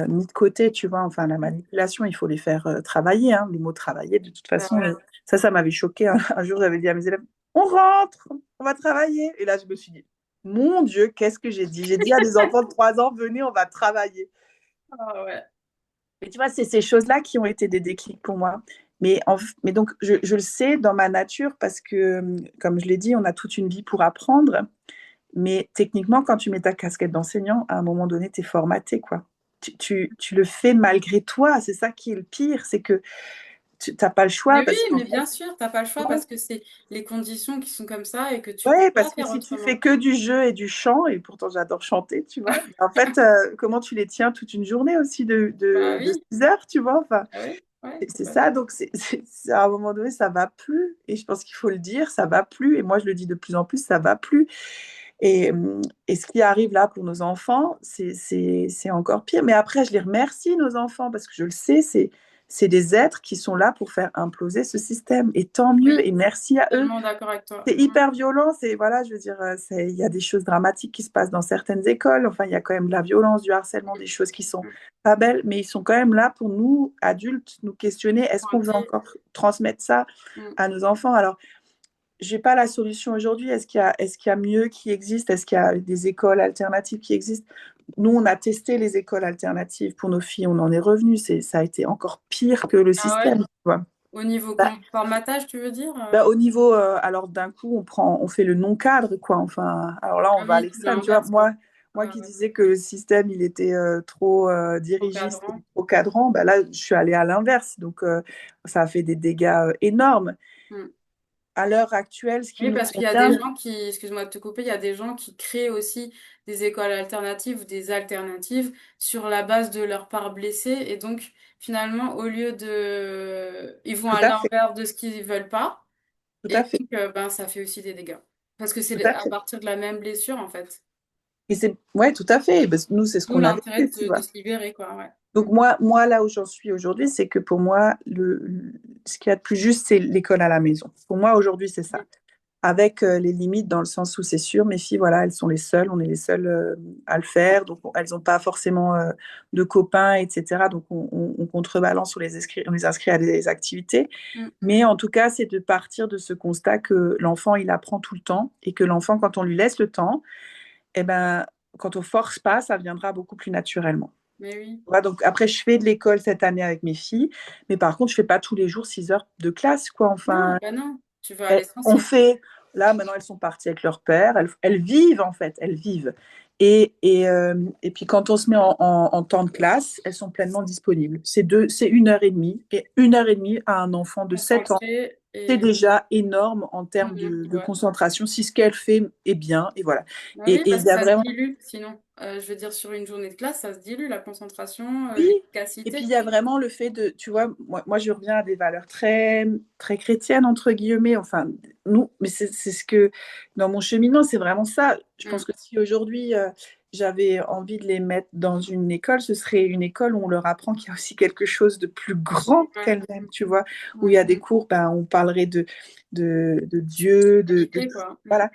mis de côté, tu vois. Enfin, la mm, manipulation, il faut les faire travailler. Hein. Le mot travailler, de toute bah façon, ouais. ça m'avait choqué. Hein. Un jour, j'avais dit à mes élèves, on rentre, on va travailler. Et là, je me suis dit, mon Dieu, qu'est-ce que j'ai dit? J'ai dit à des enfants de 3 ans, venez, on va travailler. Ah ouais. Et tu vois, c'est ces choses-là qui ont été des déclics pour moi. Mais donc, je le sais dans ma nature parce que, comme je l'ai dit, on a toute une vie pour apprendre. Mais techniquement, quand tu mets ta casquette d'enseignant, à un moment donné, tu es formaté, quoi. Tu le fais malgré toi. C'est ça qui est le pire, c'est que tu n'as pas le choix Mais oui, parce que mais bien sûr, t'as pas le choix parce que c'est les conditions qui sont comme ça et que tu peux ouais, pas parce que faire si tu fais autrement. que du jeu et du chant, et pourtant j'adore chanter, tu vois, en fait, comment tu les tiens toute une journée aussi Bah de oui, 6 heures, tu vois, enfin, bah oui, ouais, c'est ça, donc à un moment donné, ça va plus, et je pense qu'il faut le dire, ça va plus, et moi je le dis de plus en plus, ça va plus. Et ce qui arrive là pour nos enfants, c'est encore pire. Mais après, je les remercie, nos enfants, parce que je le sais, c'est des êtres qui sont là pour faire imploser ce système. Et tant mieux, oui, et merci à eux. tellement d'accord avec toi. C'est hyper violent, c'est voilà, je veux dire, il y a des choses dramatiques qui se passent dans certaines écoles. Enfin, il y a quand même de la violence, du harcèlement, des choses qui sont Mm, pas belles, mais ils sont quand même là pour nous, adultes, nous questionner. Est-ce qu'on veut pointer. encore transmettre ça Mm. à nos enfants? Alors, j'ai pas la solution aujourd'hui. Est-ce qu'il y a mieux qui existe? Est-ce qu'il y a des écoles alternatives qui existent? Nous, on a testé les écoles alternatives pour nos filles, on en est revenu. Ça a été encore pire que le Ah ouais? système. Tu vois. Au niveau Bah, formatage, tu veux dire? au niveau, alors d'un coup, on fait le non-cadre, quoi. Enfin, alors là, on Ah va à oui, c'est l'extrême. Tu vois, l'inverse, quoi. moi Ouais, qui ouais. disais que le système, il était trop Au dirigiste et cadran. trop cadrant, bah là, je suis allée à l'inverse. Donc, ça a fait des dégâts énormes. Mm. À l'heure actuelle, ce qui Oui, nous parce qu'il y a des convient, gens qui, excuse-moi de te couper, il y a des gens qui créent aussi des écoles alternatives ou des alternatives sur la base de leurs parts blessées. Et donc, finalement, au lieu de... Ils vont tout à à fait, l'inverse de ce qu'ils veulent pas. tout Et à fait. donc, ben, ça fait aussi des dégâts. Parce que Tout c'est à à fait. partir de la même blessure, en fait. Et c'est, ouais, tout à fait. Parce que nous, c'est ce D'où qu'on a l'intérêt vécu, tu de vois. se libérer, quoi, ouais. Donc moi, là où j'en suis aujourd'hui, c'est que pour moi, ce qu'il y a de plus juste, c'est l'école à la maison. Pour moi, aujourd'hui, c'est ça. Mm. Avec les limites dans le sens où c'est sûr, mes filles, voilà, elles sont les seules, on est les seules à le faire. Donc, elles n'ont pas forcément de copains, etc. Donc, on contrebalance, on les inscrit à des activités. Mm. Mais en tout cas, c'est de partir de ce constat que l'enfant, il apprend tout le temps et que l'enfant, quand on lui laisse le temps, eh ben, quand on force pas, ça viendra beaucoup plus naturellement. Mais oui. Voilà, donc après, je fais de l'école cette année avec mes filles, mais par contre, je fais pas tous les jours 6 heures de classe, quoi. Non, Enfin, bah non. Tu vas à on l'essentiel. fait, là, maintenant, elles sont parties avec leur père, elles vivent, en fait, elles vivent. Et puis, quand on se met en temps de classe, elles sont pleinement disponibles. C'est 1 heure et demie, et 1 heure et demie à un enfant de 7 ans, Concentré c'est et... déjà énorme en termes Mhm, de ouais. concentration, si ce qu'elle fait est bien, et voilà. Bah oui, Et parce il que y a ça se vraiment, dilue, sinon. Je veux dire, sur une journée de classe, ça se dilue, la concentration, oui, et puis l'efficacité. il y a vraiment le fait de, tu vois, moi je reviens à des valeurs très, très chrétiennes, entre guillemets, enfin, nous, mais c'est ce que, dans mon cheminement, c'est vraiment ça. Je Mm, pense que si aujourd'hui j'avais envie de les mettre dans une école, ce serait une école où on leur apprend qu'il y a aussi quelque chose de plus grand ouais, qu'elles-mêmes, tu vois, où il y ouais. a des cours, ben, on parlerait de Dieu, Qualité, quoi. Mm. voilà.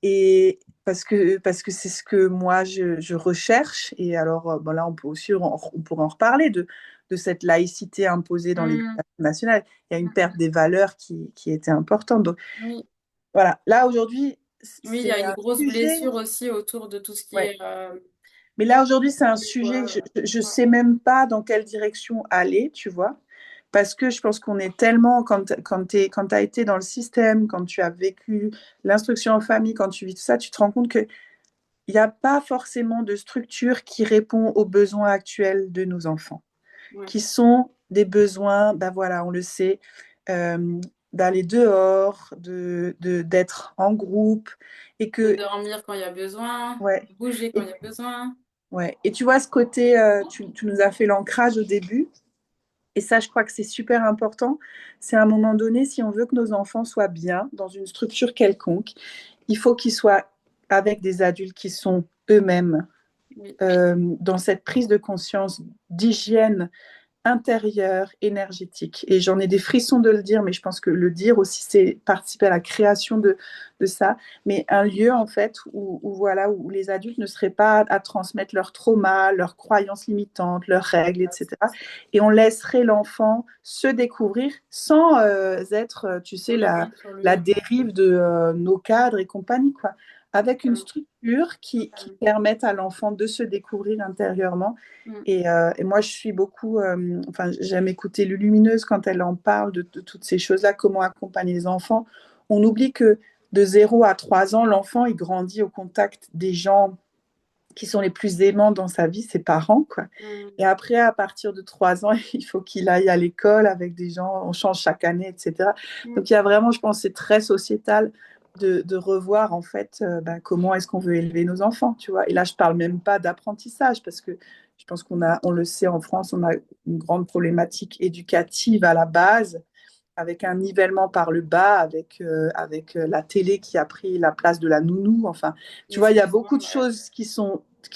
Et parce que c'est ce que moi je recherche. Et alors, bon, là, on peut aussi, on pourrait en reparler de cette laïcité imposée dans Mm, l'éducation nationale. Il y a une mm. perte des valeurs qui était importante. Donc, Oui. voilà. Là, aujourd'hui, Oui, il y a c'est une un grosse sujet. blessure aussi autour de tout ce qui Ouais. est... Mais là, aujourd'hui, c'est un sujet, quoi, je ouais. sais même pas dans quelle direction aller, tu vois. Parce que je pense qu'on est tellement, quand tu as été dans le système, quand tu as vécu l'instruction en famille, quand tu vis tout ça, tu te rends compte que il n'y a pas forcément de structure qui répond aux besoins actuels de nos enfants, Ouais. qui sont des besoins, ben voilà, on le sait, euh, d'aller dehors, d'être en groupe, et De que, dormir quand il y a besoin, ouais, bouger quand il et, y a besoin. ouais. Et tu vois ce côté, tu nous as fait l'ancrage au début, et ça, je crois que c'est super important. C'est à un moment donné, si on veut que nos enfants soient bien dans une structure quelconque, il faut qu'ils soient avec des adultes qui sont eux-mêmes Oui. dans cette prise de conscience d'hygiène intérieure, énergétique. Et j'en ai des frissons de le dire, mais je pense que le dire aussi, c'est participer à la création de ça. Mais un lieu, en fait, voilà, où les adultes ne seraient pas à transmettre leurs traumas, leurs croyances limitantes, leurs règles, etc. Et on laisserait l'enfant se découvrir sans être, tu sais, Tolérant sur la lui. dérive de nos cadres et compagnie, quoi. Avec une Totalement. structure qui Totalement. permette à l'enfant de se découvrir intérieurement Mm. et moi, je suis beaucoup, enfin, j'aime écouter Lumineuse quand elle en parle de toutes ces choses-là, comment accompagner les enfants. On oublie que de 0 à 3 ans, l'enfant, il grandit au contact des gens qui sont les plus aimants dans sa vie, ses parents, quoi. Mm. Et après, à partir de 3 ans, il faut qu'il aille à l'école avec des gens, on change chaque année, etc. Mm. Donc, il y a vraiment, je pense, c'est très sociétal de revoir, en fait, ben, comment est-ce qu'on veut élever nos enfants, tu vois. Et là, je parle même pas d'apprentissage, parce que je pense on le sait en France, on a une grande problématique éducative à la base, avec un nivellement par le bas, avec la télé qui a pris la place de la nounou. Enfin, tu vois, il y a beaucoup Excuse-moi, de ouais. choses qui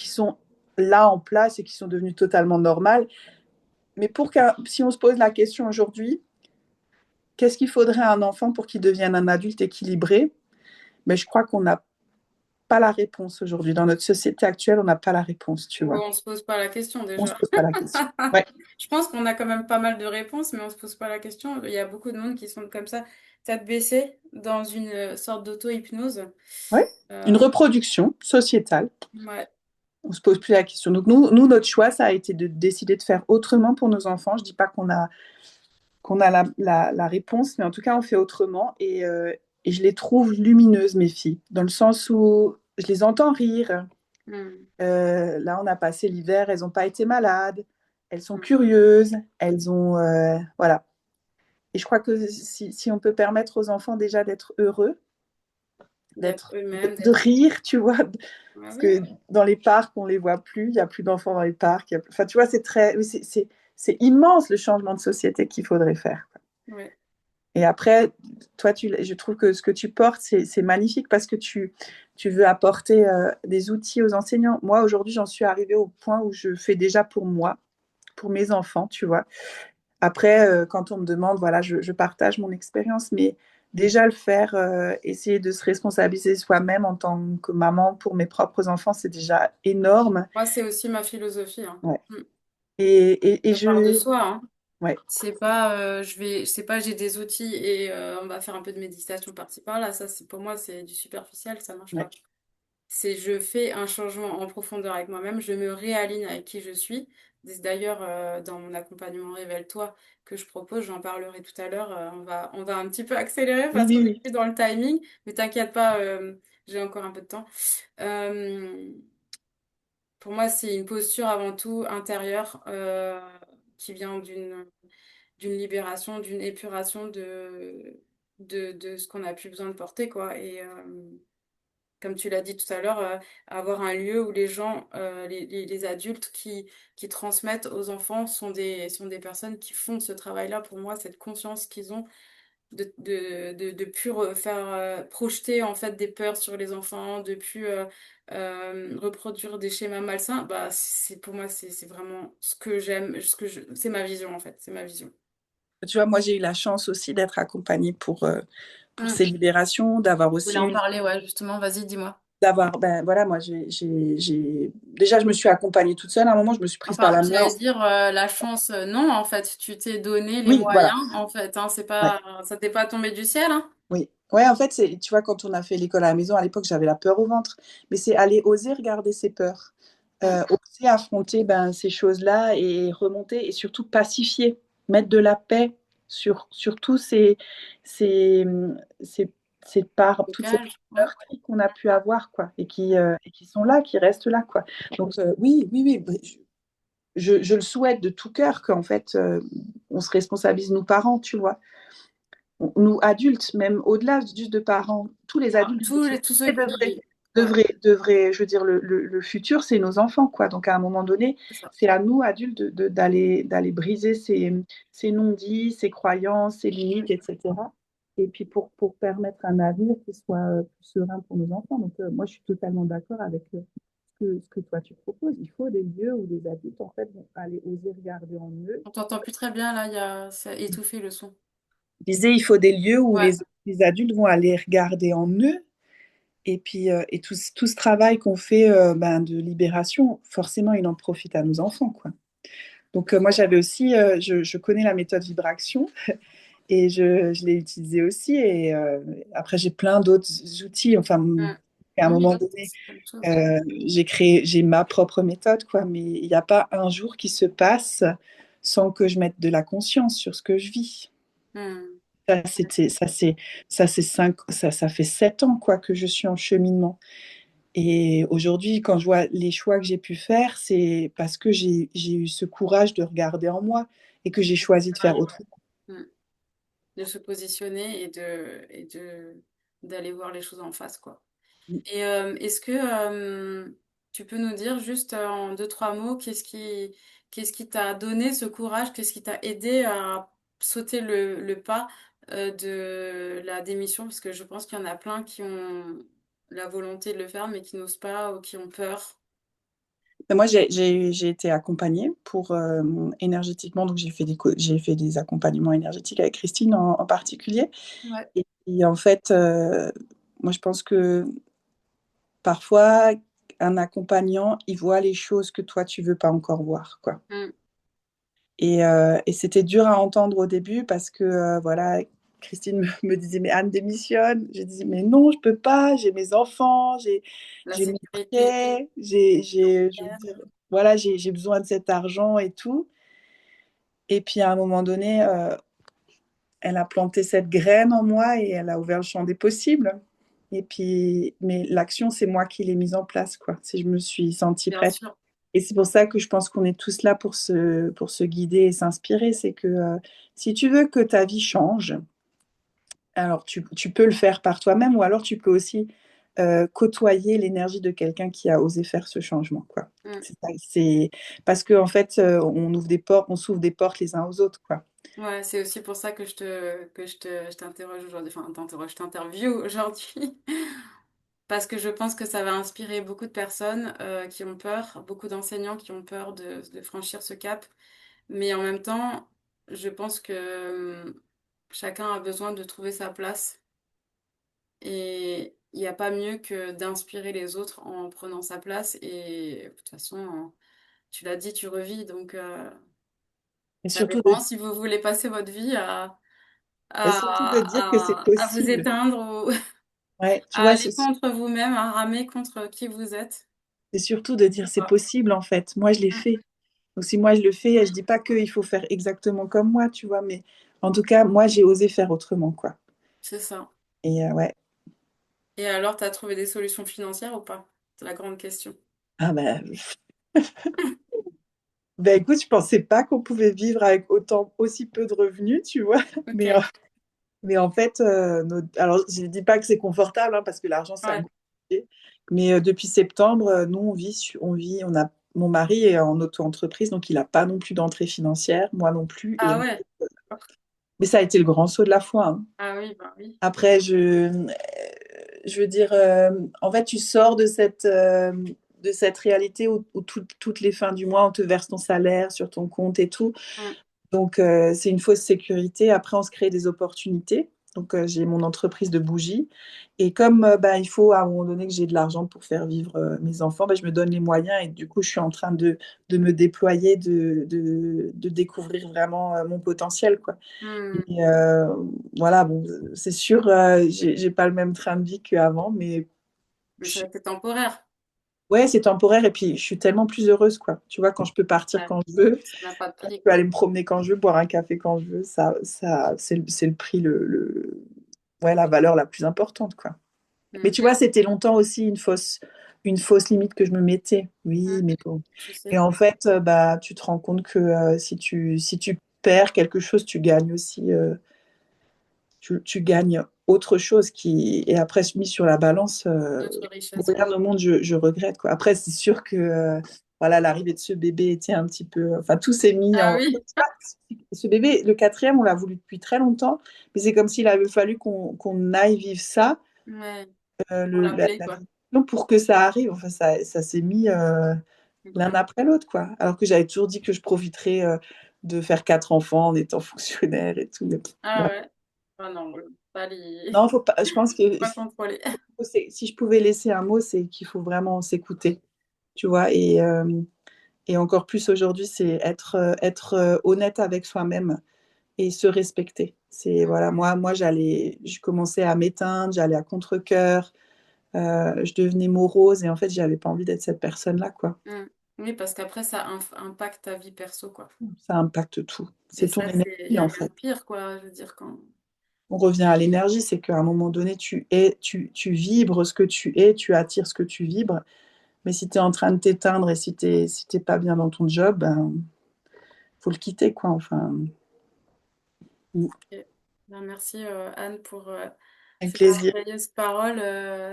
sont là en place et qui sont devenues totalement normales. Mais si on se pose la question aujourd'hui, qu'est-ce qu'il faudrait à un enfant pour qu'il devienne un adulte équilibré? Mais je crois qu'on n'a pas la réponse aujourd'hui. Dans notre société actuelle, on n'a pas la réponse, tu Ou vois. on se pose pas la question On ne se déjà. pose pas la question. Ouais, Je pense qu'on a quand même pas mal de réponses, mais on se pose pas la question. Il y a beaucoup de monde qui sont comme ça, tête baissée, dans une sorte d'auto-hypnose. ouais. Une Euh, reproduction sociétale. ouais. On se pose plus la question. Donc notre choix, ça a été de décider de faire autrement pour nos enfants. Je dis pas qu'on a la réponse, mais en tout cas, on fait autrement. Et je les trouve lumineuses, mes filles, dans le sens où je les entends rire. Mm. Là, on a passé l'hiver, elles n'ont pas été malades, elles sont Mm. curieuses, voilà. Et je crois que si on peut permettre aux enfants déjà d'être heureux, D'être eux-mêmes, de d'être. rire, tu vois, Ah parce oui. que dans les parcs, on les voit plus, il n'y a plus d'enfants dans les parcs. Enfin, tu vois, oui, c'est immense le changement de société qu'il faudrait faire. Ouais. Et après, toi, je trouve que ce que tu portes, c'est magnifique parce que tu veux apporter des outils aux enseignants. Moi, aujourd'hui, j'en suis arrivée au point où je fais déjà pour moi, pour mes enfants, tu vois. Après, quand on me demande, voilà, je partage mon expérience, mais déjà le faire, essayer de se responsabiliser soi-même en tant que maman pour mes propres enfants, c'est déjà énorme. Moi, c'est aussi ma philosophie, hein. Ouais. Mm. Et Ça part de soi, hein. ouais, C'est pas j'ai des outils et on va faire un peu de méditation par-ci par-là. Ça, c'est pour moi, c'est du superficiel, ça marche ouais. pas. C'est je fais un changement en profondeur avec moi-même, je me réaligne avec qui je suis. D'ailleurs, dans mon accompagnement Révèle-toi que je propose, j'en parlerai tout à l'heure. On va un petit peu accélérer Oui, parce oui, qu'on est oui. plus dans le timing, mais t'inquiète pas, j'ai encore un peu de temps. Euh, pour moi, c'est une posture avant tout intérieure qui vient d'une libération, d'une épuration de ce qu'on n'a plus besoin de porter, quoi. Et comme tu l'as dit tout à l'heure, avoir un lieu où les gens, les adultes qui transmettent aux enfants sont des personnes qui font ce travail-là. Pour moi, cette conscience qu'ils ont de plus faire projeter en fait des peurs sur les enfants, de plus reproduire des schémas malsains, bah c'est pour moi c'est vraiment ce que j'aime, c'est ma vision en fait, c'est ma vision. Tu vois, moi, j'ai eu la chance aussi d'être accompagnée pour Hmm. ces libérations, d'avoir Je voulais aussi en eu parler, ouais, justement, vas-y, dis-moi. ben voilà, moi, déjà, je me suis accompagnée toute seule. À un moment, je me suis prise par Enfin, la main. j'allais dire la chance, non, en fait, tu t'es donné les Oui, moyens, voilà. en fait, hein, c'est Ouais, pas, ça t'est pas tombé du ciel, hein. oui. Ouais, en fait, tu vois, quand on a fait l'école à la maison, à l'époque, j'avais la peur au ventre. Mais c'est aller oser regarder ses peurs, Hmm. oser affronter ben, ces choses-là et remonter et surtout pacifier, mettre de la paix sur tous ces, cette part, toute cette Blocage, ouais. meurtrie qu'on a pu avoir, quoi, et qui sont là, qui restent là, quoi. Donc, oui, oui, oui, je le souhaite de tout cœur qu'en fait, on se responsabilise, nos parents, tu vois. Nous, adultes, même au-delà juste de parents, tous les Enfin, adultes de tous ceux société qui... Ouais, je veux dire, le futur, c'est nos enfants, quoi. Donc, à un moment donné, c'est ça. c'est à nous, adultes, d'aller briser ces non-dits, ces croyances, ces limites, etc. Et puis, pour permettre un avenir qui soit plus serein pour nos enfants. Donc, moi, je suis totalement d'accord avec ce que toi, tu proposes. Il faut des lieux où les adultes, en fait, vont aller oser regarder en eux. On t'entend plus très bien, là, ça a étouffé le son. Je disais, il faut des lieux où Ouais. les adultes vont aller regarder en eux. Et puis, et tout ce travail qu'on fait ben, de libération, forcément, il en profite à nos enfants, quoi. Donc, moi, j'avais aussi, je connais la méthode vibration et je l'ai utilisée aussi. Et après, j'ai plein d'autres outils. Enfin, Mm. à un Oui, moment bah, donné, c'est la même chose. j'ai ma propre méthode, quoi. Mais il n'y a pas un jour qui se passe sans que je mette de la conscience sur ce que je vis. Mm. Ça, c'était, ça fait 7 ans, quoi, que je suis en cheminement. Et aujourd'hui, quand je vois les choix que j'ai pu faire, c'est parce que j'ai eu ce courage de regarder en moi et que j'ai choisi de faire Courage, autrement. ouais. Mm. De se positionner d'aller voir les choses en face, quoi. Et est-ce que tu peux nous dire juste en deux, trois mots, qu'est-ce qui t'a donné ce courage, qu'est-ce qui t'a aidé à sauter le pas de la démission? Parce que je pense qu'il y en a plein qui ont la volonté de le faire, mais qui n'osent pas ou qui ont peur. Mais moi, j'ai été accompagnée pour énergétiquement, donc j'ai fait des accompagnements énergétiques avec Christine en particulier. Ouais. Et en fait, moi, je pense que parfois, un accompagnant, il voit les choses que toi, tu veux pas encore voir, quoi. Mm. Et c'était dur à entendre au début parce que, voilà, Christine me disait, mais Anne démissionne. Je disais, mais non, je peux pas, j'ai mes enfants, La j'ai mes sécurité, prêts, je veux financière. dire, voilà, j'ai besoin de cet argent et tout. Et puis à un moment donné, elle a planté cette graine en moi et elle a ouvert le champ des possibles. Et puis, mais l'action, c'est moi qui l'ai mise en place, quoi. Si je me suis sentie Bien prête. sûr. Et c'est pour ça que je pense qu'on est tous là pour se guider et s'inspirer. C'est que si tu veux que ta vie change, alors tu peux le faire par toi-même ou alors tu peux aussi côtoyer l'énergie de quelqu'un qui a osé faire ce changement, quoi. Mm. C'est parce qu'en en fait, on ouvre des portes, on s'ouvre des portes les uns aux autres, quoi. Ouais, c'est aussi pour ça que je t'interroge aujourd'hui, enfin, je t'interview aujourd'hui. Parce que je pense que ça va inspirer beaucoup de personnes qui ont peur, beaucoup d'enseignants qui ont peur de franchir ce cap. Mais en même temps, je pense que chacun a besoin de trouver sa place. Et il n'y a pas mieux que d'inspirer les autres en prenant sa place. Et de toute façon, tu l'as dit, tu revis. Donc, Et ça surtout dépend si vous voulez passer votre vie surtout de dire que c'est à vous possible. éteindre ou Ouais, tu à vois, aller contre vous-même, à ramer contre qui vous êtes. c'est surtout de dire c'est Ouais. possible en fait. Moi, je l'ai Mm. fait. Donc, si moi je le fais, je dis pas qu'il faut faire exactement comme moi, tu vois, mais en tout cas, moi, j'ai osé faire autrement, quoi. C'est ça. Et ouais. Et alors, tu as trouvé des solutions financières ou pas? C'est la grande question. Ah ben, écoute, je pensais pas qu'on pouvait vivre avec aussi peu de revenus, tu vois. Ok. Mais, mais en fait, alors je ne dis pas que c'est confortable, hein, parce que l'argent, c'est un Ouais. gros sujet. Mais depuis septembre, nous, mon mari est en auto-entreprise, donc il n'a pas non plus d'entrée financière, moi non plus. Ah ouais. Mais ça a été le grand saut de la foi, hein. Ah oui, bah oui. Après, je veux dire, en fait, tu sors de cette réalité où toutes les fins du mois, on te verse ton salaire sur ton compte et tout. Mm. Donc, c'est une fausse sécurité. Après, on se crée des opportunités. Donc, j'ai mon entreprise de bougies. Et comme bah, il faut à un moment donné que j'ai de l'argent pour faire vivre mes enfants, bah, je me donne les moyens. Et du coup, je suis en train de me déployer, de découvrir vraiment mon potentiel, quoi. Mm. Et voilà, bon, c'est sûr, j'ai pas le même train de vie qu'avant, mais Mais ça a été temporaire. ouais, c'est temporaire. Et puis, je suis tellement plus heureuse, quoi. Tu vois, quand je peux partir Ouais. quand je veux, Ça n'a pas de je prix, peux quoi. aller me promener quand je veux, boire un café quand je veux, c'est le prix ouais, la valeur la plus importante, quoi. Mais Mm. tu vois, c'était longtemps aussi une fausse limite que je me mettais. Mm. Oui, mais bon. Je Et sais. en fait, bah, tu te rends compte que si tu perds quelque chose, tu gagnes aussi, tu gagnes autre chose qui est après mis sur la balance. Notre Pour richesse, ouais. rien au monde, je regrette, quoi. Après, c'est sûr que voilà, l'arrivée de ce bébé était un petit peu. Enfin, tout s'est mis Ah en. oui, Ce bébé, le quatrième, on l'a voulu depuis très longtemps, mais c'est comme s'il avait fallu qu'on aille vivre ça, ouais. Pour le, la, l'appeler, la quoi. vision pour que ça arrive. Enfin, ça s'est mis l'un Ok. après l'autre, quoi. Alors que j'avais toujours dit que je profiterais de faire quatre enfants en étant fonctionnaire et tout. Mais Ah voilà. ouais. Ah non, pas les... Non, faut pas, je pense que pas contrôler. si je pouvais laisser un mot, c'est qu'il faut vraiment s'écouter, tu vois. Et encore plus aujourd'hui, c'est être honnête avec soi-même et se respecter. C'est Mm, voilà, moi je commençais à m'éteindre, j'allais à contre-cœur, je devenais morose et en fait, j'avais pas envie d'être cette personne-là, quoi. mm. Oui, parce qu'après, ça impacte ta vie perso, quoi. Ça impacte tout. Et C'est ton ça, c'est... Il n'y énergie, a en rien fait. de pire, quoi. Je veux dire, quand... On revient à l'énergie, c'est qu'à un moment donné, tu vibres ce que tu es, tu attires ce que tu vibres. Mais si tu es en train de t'éteindre et si t'es pas bien dans ton job, ben, faut le quitter, quoi. Enfin, Ok. Ben, merci, Anne, pour avec ces plaisir. merveilleuses paroles.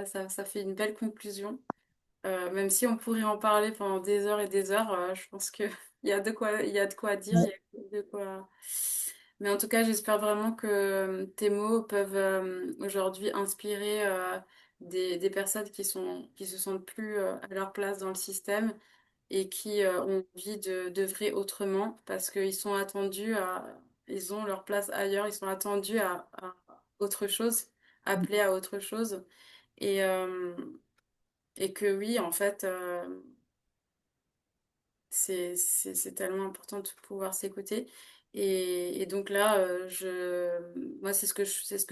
Ça fait une belle conclusion. Même si on pourrait en parler pendant des heures et des heures, je pense que il y a de quoi dire, il y a de quoi. Mais en tout cas, j'espère vraiment que tes mots peuvent aujourd'hui inspirer des personnes qui se sentent plus à leur place dans le système et qui ont envie d'œuvrer autrement parce qu'ils sont attendus ils ont leur place ailleurs, ils sont attendus à autre chose, appelés à autre chose. Et, euh, et que oui, en fait, c'est tellement important de pouvoir s'écouter. Et donc là, moi, c'est ce que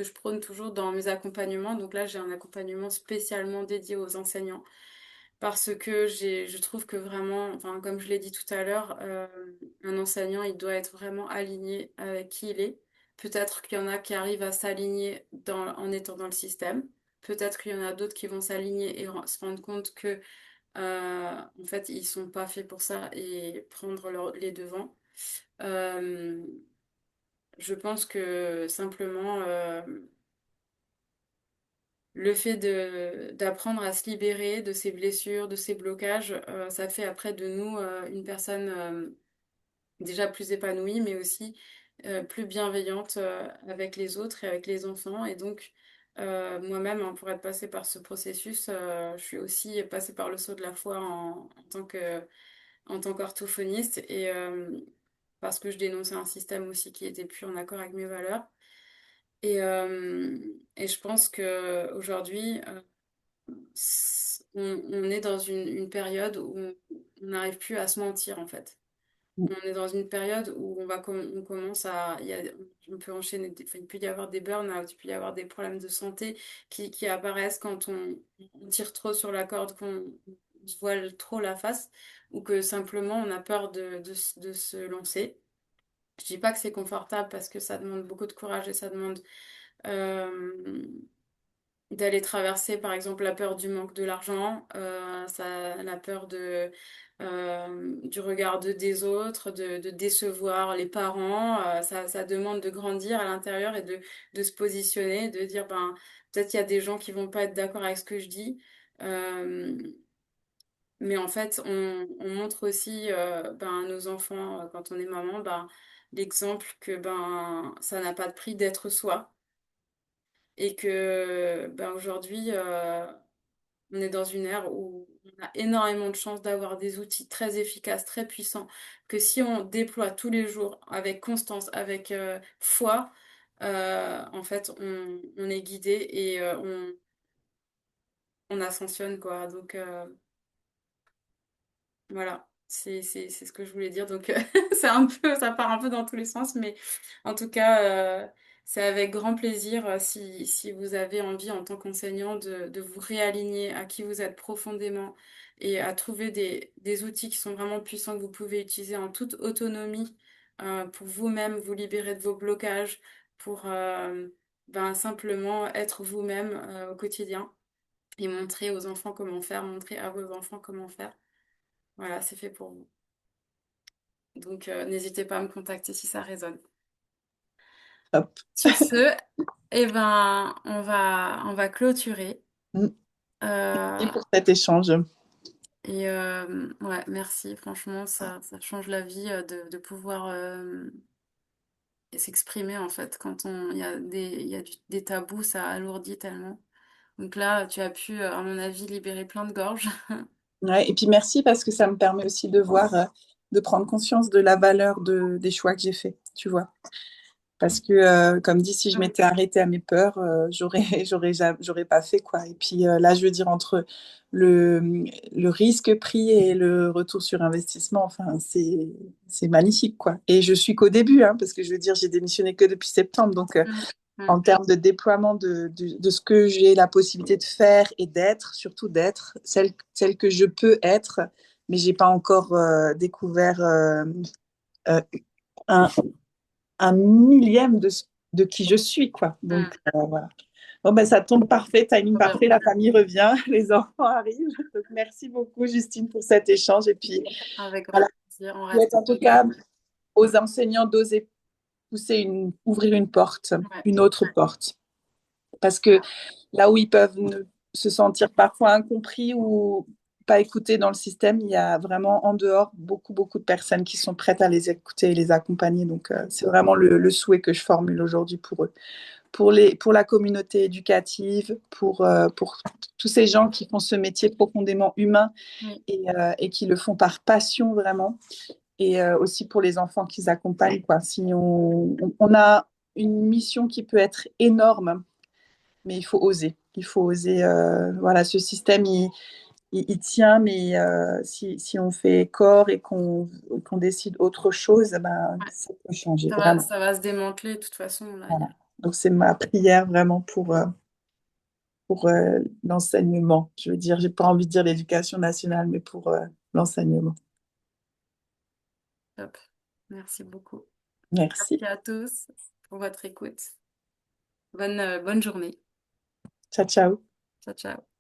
je prône toujours dans mes accompagnements. Donc là, j'ai un accompagnement spécialement dédié aux enseignants parce que je trouve que vraiment, enfin, comme je l'ai dit tout à l'heure, un enseignant, il doit être vraiment aligné avec qui il est. Peut-être qu'il y en a qui arrivent à s'aligner en étant dans le système. Peut-être qu'il y en a d'autres qui vont s'aligner et se rendre compte que en fait, ils sont pas faits pour ça et prendre les devants. Euh, je pense que simplement le fait d'apprendre à se libérer de ses blessures, de ses blocages, ça fait après de nous une personne déjà plus épanouie, mais aussi plus bienveillante avec les autres et avec les enfants. Et donc, moi-même, hein, pour être passée par ce processus, je suis aussi passée par le saut de la foi en tant qu'orthophoniste et parce que je dénonçais un système aussi qui était plus en accord avec mes valeurs. Et je pense que aujourd'hui, on est dans une période où on n'arrive plus à se mentir en fait. On est dans une période où on commence à, on peut enchaîner, enfin, il peut y avoir des burn-out, il peut y avoir des problèmes de santé qui apparaissent quand on tire trop sur la corde, on se voile trop la face, ou que simplement on a peur de se lancer. Je dis pas que c'est confortable parce que ça demande beaucoup de courage et ça demande euh, d'aller traverser par exemple la peur du manque de l'argent, la peur du regard des autres, de décevoir les parents. Ça demande de grandir à l'intérieur et de se positionner, de dire ben peut-être il y a des gens qui vont pas être d'accord avec ce que je dis. Euh, mais en fait, on montre aussi ben, à nos enfants, quand on est maman, ben, l'exemple que ben, ça n'a pas de prix d'être soi et que ben, aujourd'hui, on est dans une ère où on a énormément de chance d'avoir des outils très efficaces, très puissants, que si on déploie tous les jours avec constance, avec foi, en fait, on est guidé et on ascensionne, quoi. Donc, voilà, c'est ce que je voulais dire. Donc, c'est un peu, ça part un peu dans tous les sens, mais en tout cas, c'est avec grand plaisir si vous avez envie en tant qu'enseignant de vous réaligner à qui vous êtes profondément et à trouver des outils qui sont vraiment puissants que vous pouvez utiliser en toute autonomie pour vous-même vous libérer de vos blocages, pour Ben, simplement être vous-même au quotidien et montrer aux enfants comment faire, montrer à vos enfants comment faire. Voilà, c'est fait pour vous. Donc, n'hésitez pas à me contacter si ça résonne. Hop. Sur ce, eh ben, on va clôturer. Mm. Euh, Et pour cet échange. et ouais, merci. Franchement, ça change la vie de pouvoir s'exprimer en fait. Quand il y a des tabous, ça alourdit tellement. Donc là, tu as pu, à mon avis, libérer plein de gorges. Ouais, et puis merci parce que ça me permet aussi de voir, de prendre conscience de la valeur des choix que j'ai faits, tu vois. Parce que, comme dit, si je Mm, m'étais arrêtée à mes peurs, j'aurais pas fait quoi. Et puis là, je veux dire, entre le, le risque pris et le retour sur investissement, enfin, c'est magnifique quoi. Et je suis qu'au début, hein, parce que je veux dire, j'ai démissionné que depuis septembre. Donc, mm, mm, en termes de déploiement de ce que j'ai la possibilité de faire et d'être, surtout d'être, celle que je peux être, mais j'ai pas encore découvert euh, un, un millième de qui je suis, quoi. mm. Donc, voilà. Bon, ben, ça tombe parfait, timing Ouais, parfait, la famille revient, les enfants arrivent. Donc, merci beaucoup, Justine, pour cet échange. Et puis, avec grand voilà, plaisir, on je reste souhaite en en tout cas contact. aux enseignants d'oser ouvrir une porte, Ouais, une autre porte. Parce que là où ils peuvent se sentir parfois incompris ou pas écoutés dans le système, il y a vraiment en dehors beaucoup, beaucoup de personnes qui sont prêtes à les écouter et les accompagner. Donc, c'est vraiment le souhait que je formule aujourd'hui pour eux. Pour la communauté éducative, pour tous ces gens qui font ce métier profondément humain oui, et qui le font par passion vraiment. Et aussi pour les enfants qu'ils accompagnent. Quoi. Si on a une mission qui peut être énorme, mais il faut oser. Il faut oser. Voilà, ce système, il tient, mais si on fait corps et qu'on décide autre chose, ben, ouais. ça peut changer, Ça va, vraiment. ça va se démanteler de toute façon. Là, Voilà. Donc, c'est ma prière vraiment pour l'enseignement. Je veux dire, j'ai pas envie de dire l'éducation nationale, mais pour l'enseignement. top. Merci beaucoup. Merci. Merci à tous pour votre écoute. Bonne journée. Ciao, ciao. Ciao, ciao.